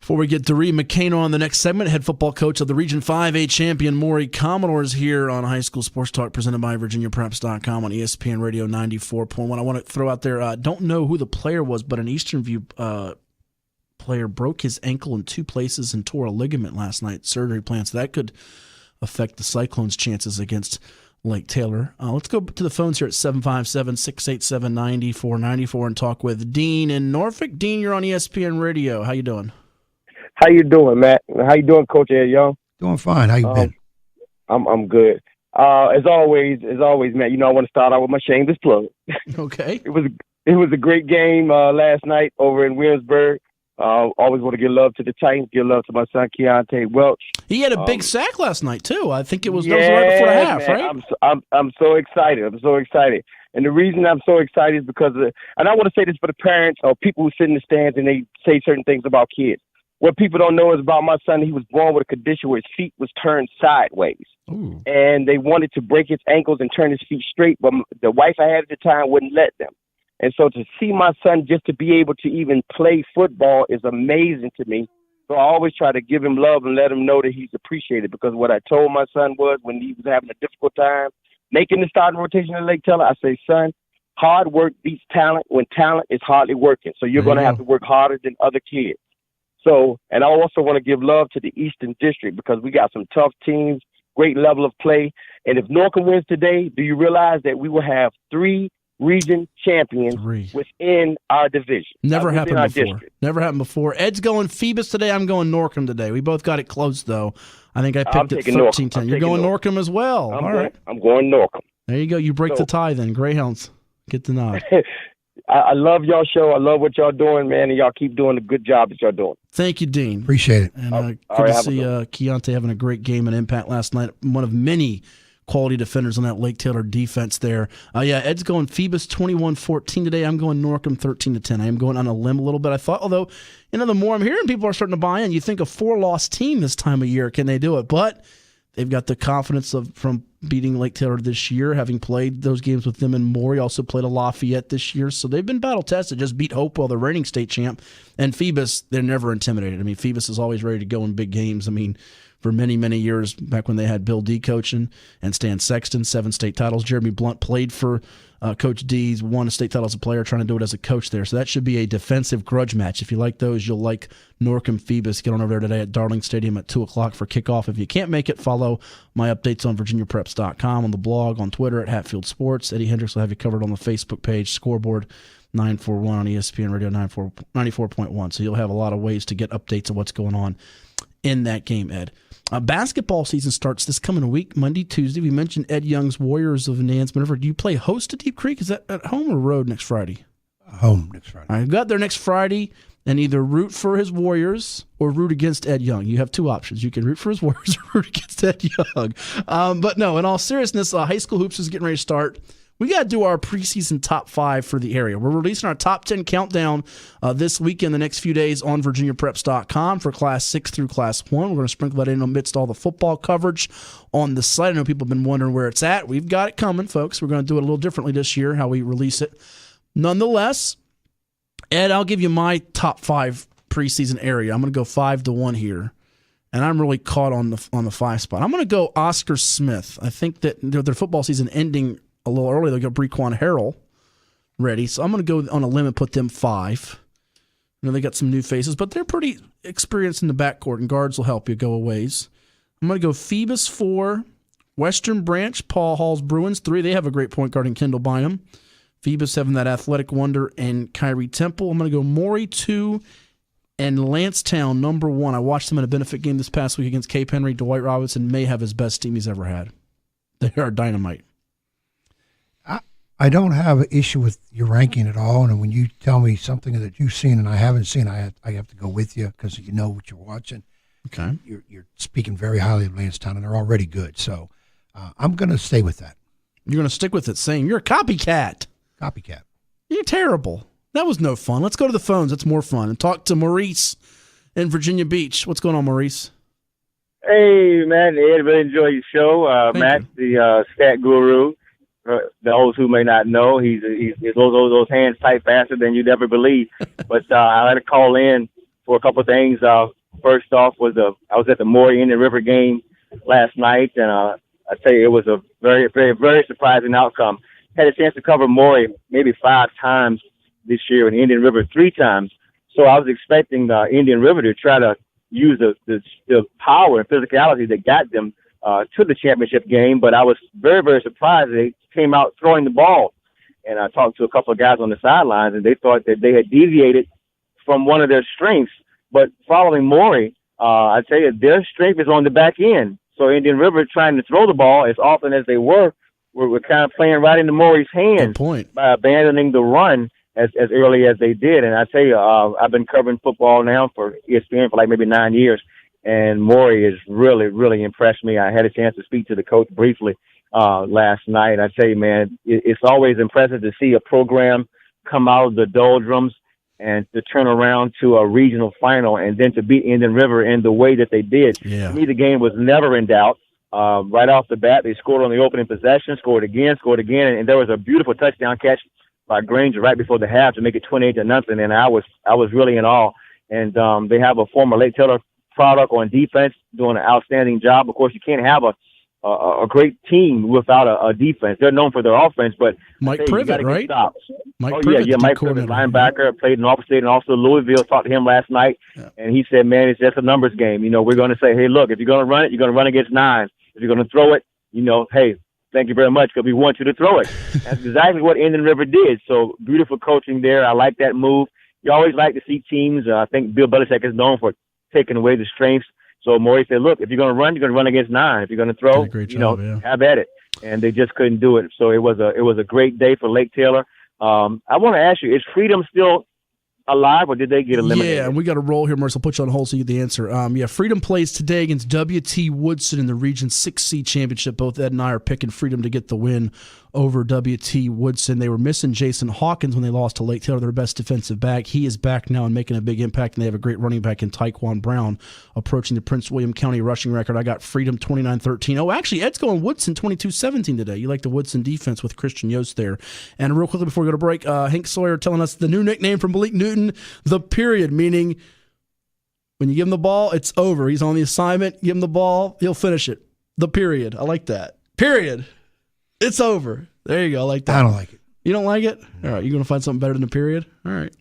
Before we get Doree McCain on the next segment, head football coach of the Region 5A champion Maury Commodores here on High School Sports Talk, presented by VirginiaPreps.com on ESPN Radio 94.1. I want to throw out there, don't know who the player was, but an Eastern View player broke his ankle in two places and tore a ligament last night. Surgery plans that could affect the Cyclones' chances against Lake Taylor. Let's go to the phones here at 757-687-9494 and talk with Dean in Norfolk. Dean, you're on ESPN Radio. How you doing? How you doing, Matt? How you doing, Coach Ed Young? Doing fine. How you been? I'm good. As always, Matt. You know I want to start out with my shameless plug. Okay. It was a great game last night over in Williamsburg. Always want to give love to the Titans. Give love to my son Keontae Welch. He had a big sack last night too. I think that was right before the half, man, right? I'm so excited. And the reason I'm so excited is because and I want to say this for the parents or people who sit in the stands and they say certain things about kids. What people don't know is about my son, he was born with a condition where his feet was turned sideways. Ooh. And they wanted to break his ankles and turn his feet straight, but the wife I had at the time wouldn't let them. And so to see my son just to be able to even play football is amazing to me. So I always try to give him love and let him know that he's appreciated, because what I told my son was when he was having a difficult time making the starting rotation at Lake Taylor, I say, son, hard work beats talent when talent is hardly working. So you're going to have to work harder than other kids. So, and I also want to give love to the Eastern District because we got some tough teams, great level of play. And if Norcom wins today, do you realize that we will have 3 region champions within our division? Never happened before. District. Never happened before. Ed's going Phoebus today. I'm going Norcom today. We both got it close, though. I think I picked it 13-10. You're going Norcom as well. All right. I'm going Norcom. There you go. You break the tie then. Greyhounds get the nod. I love y'all show. I love what y'all doing, man, and y'all keep doing the good job that y'all doing. Thank you, Dean. Appreciate it. And good to see Keontae having a great game and impact last night. One of many quality defenders on that Lake Taylor defense there. Ed's going Phoebus 21-14 today. I'm going Norcom 13-10. I am going on a limb a little bit. I thought, although, the more I'm hearing, people are starting to buy in. You think a 4-loss team this time of year, can they do it? But they've got the confidence from beating Lake Taylor this year, having played those games with them in Maury, also played a Lafayette this year. So they've been battle-tested, just beat Hopewell, the reigning state champ. And Phoebus, they're never intimidated. Phoebus is always ready to go in big games. For many, many years, back when they had Bill D coaching and Stan Sexton, 7 state titles. Jeremy Blunt played for Coach D. He's won a state title as a player, trying to do it as a coach there. So that should be a defensive grudge match. If you like those, you'll like Norcom Phoebus. Get on over there today at Darling Stadium at 2 o'clock for kickoff. If you can't make it, follow my updates on VirginiaPreps.com, on the blog, on Twitter at Hatfield Sports. Eddie Hendricks will have you covered on the Facebook page, Scoreboard 941 on ESPN Radio 94.1. So you'll have a lot of ways to get updates of what's going on in that game, Ed. Basketball season starts this coming week, Monday, Tuesday. We mentioned Ed Young's Warriors of Nansemond River. Do you play host to Deep Creek? Is that at home or road next Friday? Home next Friday. I got there next Friday and either root for his Warriors or root against Ed Young. You have two options. You can root for his Warriors or root against Ed Young. But no, in all seriousness, high school hoops is getting ready to start. We got to do our preseason top 5 for the area. We're releasing our top 10 countdown this weekend, the next few days on VirginiaPreps.com for Class 6 through Class 1. We're going to sprinkle that in amidst all the football coverage on the site. I know people have been wondering where it's at. We've got it coming, folks. We're going to do it a little differently this year, how we release it. Nonetheless, Ed, I'll give you my top 5 preseason area. I'm going to go 5-1 here. And I'm really caught on the 5 spot. I'm going to go Oscar Smith. I think that their football season ending a little early. They'll get Brequan Harrell ready. So I'm going to go on a limb and put them 5. They got some new faces, but they're pretty experienced in the backcourt, and guards will help you go a ways. I'm going to go Phoebus 4, Western Branch, Paul Hall's Bruins 3. They have a great point guard in Kendall Bynum. Phoebus having that athletic wonder and Kyrie Temple. I'm going to go Maury 2 and Lancetown number 1. I watched them in a benefit game this past week against Cape Henry. Dwight Robinson may have his best team he's ever had. They are dynamite. I don't have an issue with your ranking at all, and when you tell me something that you've seen and I haven't seen, I have to go with you because you know what you're watching. Okay. You're speaking very highly of Lancetown, and they're already good. So I'm going to stay with that. You're going to stick with it, saying you're a copycat. Copycat. You're terrible. That was no fun. Let's go to the phones. That's more fun. And talk to Maurice in Virginia Beach. What's going on, Maurice? Hey, man. Ed, really enjoy your show. Matt, the stat guru. Those who may not know, he's those hands type faster than you'd ever believe. But I had to call in for a couple of things. First off was I was at the Maury Indian River game last night, and I tell you it was a very, very, very surprising outcome. Had a chance to cover Maury maybe 5 times this year, and Indian River 3 times. So I was expecting Indian River to try to use the power and physicality that got them to the championship game, but I was very, very surprised they came out throwing the ball. And I talked to a couple of guys on the sidelines, and they thought that they had deviated from one of their strengths. But following Maury, I tell you, their strength is on the back end. So Indian River trying to throw the ball as often as they were kind of playing right into Maury's hands. Good point. By abandoning the run as early as they did. And I tell you, I've been covering football now for ESPN for like maybe 9 years. And Maury has really, really impressed me. I had a chance to speak to the coach briefly last night. I tell you, man, it's always impressive to see a program come out of the doldrums and to turn around to a regional final and then to beat Indian River in the way that they did. Yeah. To me, the game was never in doubt. Right off the bat, they scored on the opening possession, scored again, and there was a beautiful touchdown catch by Granger right before the half to make it 28-0. And I was really in awe. And they have a former Lake Taylor product on defense doing an outstanding job. Of course, you can't have a great team without a defense. They're known for their offense, but Mike Privet, right? Mike Privet, linebacker, played in Office State and also Louisville. Talked to him last night, and he said, man, it's just a numbers game. You know, we're going to say, hey, look, if you're going to run it, you're going to run against 9. If you're going to throw it, you know, hey, thank you very much because we want you to throw it. That's exactly what Indian River did. So beautiful coaching there. I like that move. You always like to see teams. I think Bill Belichick is known for taking away the strengths. So Maury said, look, if you're going to run, you're going to run against 9. If you're going to throw, have at it. And they just couldn't do it. So it was a great day for Lake Taylor. I want to ask you, is Freedom still alive, or did they get eliminated? Yeah, and we got a roll here, Merce. I'll put you on hold so you get the answer. Freedom plays today against W.T. Woodson in the Region 6C Championship. Both Ed and I are picking Freedom to get the win over W.T. Woodson. They were missing Jason Hawkins when they lost to Lake Taylor, their best defensive back. He is back now and making a big impact, and they have a great running back in Tyquan Brown approaching the Prince William County rushing record. I got Freedom 29-13. Oh, actually, Ed's going Woodson 22-17 today. You like the Woodson defense with Christian Yost there. And real quickly before we go to break, Hank Sawyer telling us the new nickname from Malik Newton, the period, meaning when you give him the ball, it's over. He's on the assignment. Give him the ball, he'll finish it. The period. I like that. Period. It's over. There you go. I like that. I don't like it. You don't like it? All right. You're going to find something better than a period? All right.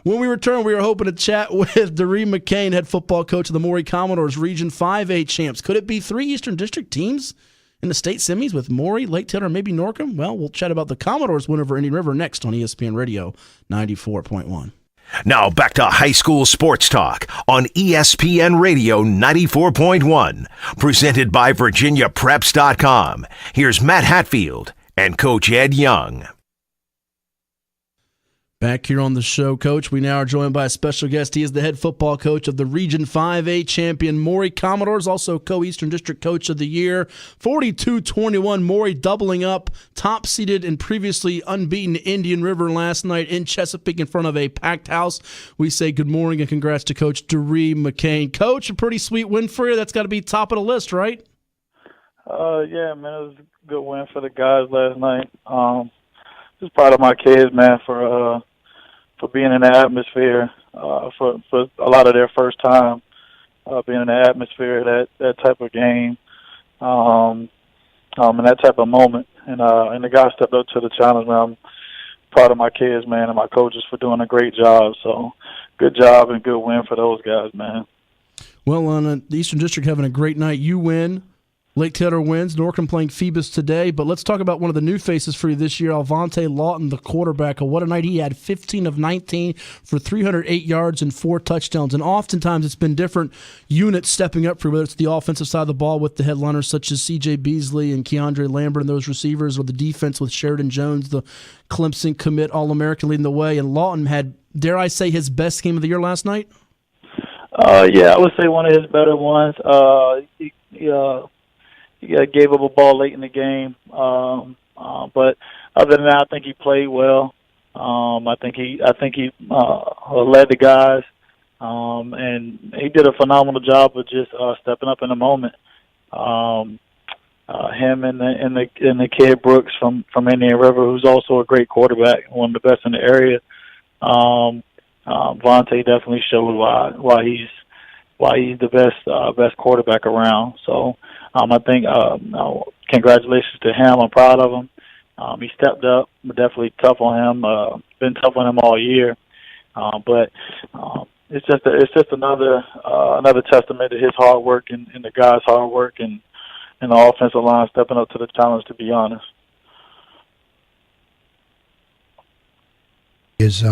When we return, we are hoping to chat with Doree McCain, head football coach of the Maury Commodores, Region 5A champs. Could it be 3 Eastern District teams in the state semis with Maury, Lake Taylor, and maybe Norcom? Well, we'll chat about the Commodores win over Indian River next on ESPN Radio 94.1. Now back to high school sports talk on ESPN Radio 94.1, presented by VirginiaPreps.com. Here's Matt Hatfield and Coach Ed Young. Back here on the show, Coach, we now are joined by a special guest. He is the head football coach of the Region 5A champion Maury Commodores, also co-Eastern District Coach of the Year. 42-21, Maury doubling up, top-seeded and previously unbeaten Indian River last night in Chesapeake in front of a packed house. We say good morning and congrats to Coach Doree McCain. Coach, a pretty sweet win for you. That's got to be top of the list, right? Yeah, man, it was a good win for the guys last night. Just proud of my kids, man, for being in the atmosphere, for a lot of their first time being in the atmosphere, that type of game, and that type of moment. And the guys stepped up to the challenge, man. I'm proud of my kids, man, and my coaches for doing a great job. So good job and good win for those guys, man. Well, on the Eastern District having a great night, you win. Lake Taylor wins. Norcom playing Phoebus today. But let's talk about one of the new faces for you this year, Alvante Lawton, the quarterback. What a night. He had 15 of 19 for 308 yards and 4 touchdowns. And oftentimes it's been different units stepping up for you, whether it's the offensive side of the ball with the headliners such as C.J. Beasley and Keandre Lambert and those receivers, or the defense with Sheridan Jones, the Clemson commit All-American leading the way. And Lawton had, dare I say, his best game of the year last night? Yeah, I would say one of his better ones. He gave up a ball late in the game, but other than that, I think he played well. I think he led the guys, and he did a phenomenal job of just stepping up in the moment. Him and the kid Brooks from Indian River, who's also a great quarterback, one of the best in the area. Vontae definitely showed why he's the best quarterback around. So. I think congratulations to him. I'm proud of him. He stepped up. We're definitely tough on him. Been tough on him all year. But it's just another testament to his hard work and the guys' hard work and the offensive line stepping up to the challenge, to be honest. Is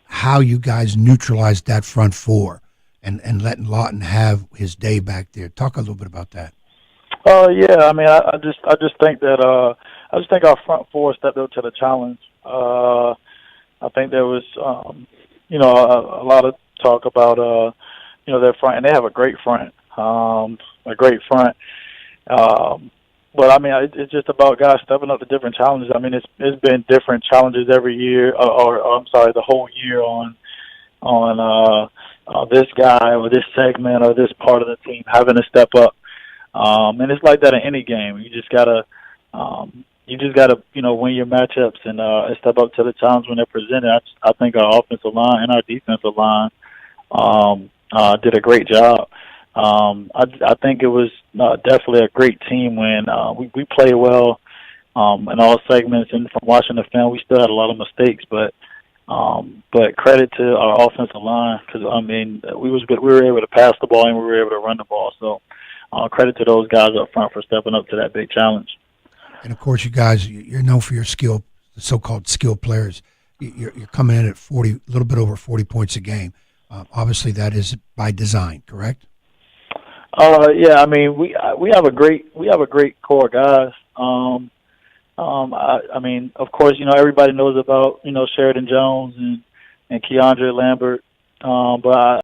how you guys neutralized that front four. And letting Lawton have his day back there. Talk a little bit about that. Yeah, I mean, I just think that our front four stepped up to the challenge. I think there was, a lot of talk about, their front, and they have a great front, But I mean, it's just about guys stepping up to different challenges. I mean, it's been different challenges every year, the whole year on this guy or this segment or this part of the team having to step up. And it's like that in any game. You just gotta win your matchups and step up to the challenge when they're presented. I think our offensive line and our defensive line did a great job. I think it was definitely a great team win. We played well in all segments, and from watching the film, we still had a lot of mistakes, but credit to our offensive line because I mean we were able to pass the ball and we were able to run the ball. So credit to those guys up front for stepping up to that big challenge. And of course, you guys, you're known for your skill, the so-called skill players. You're coming in at 40, a little bit over 40 points a game. Obviously, that is by design, correct? Yeah, I mean we have a great core guys. I mean, of course, everybody knows about Sheridan Jones and Keandre Lambert. But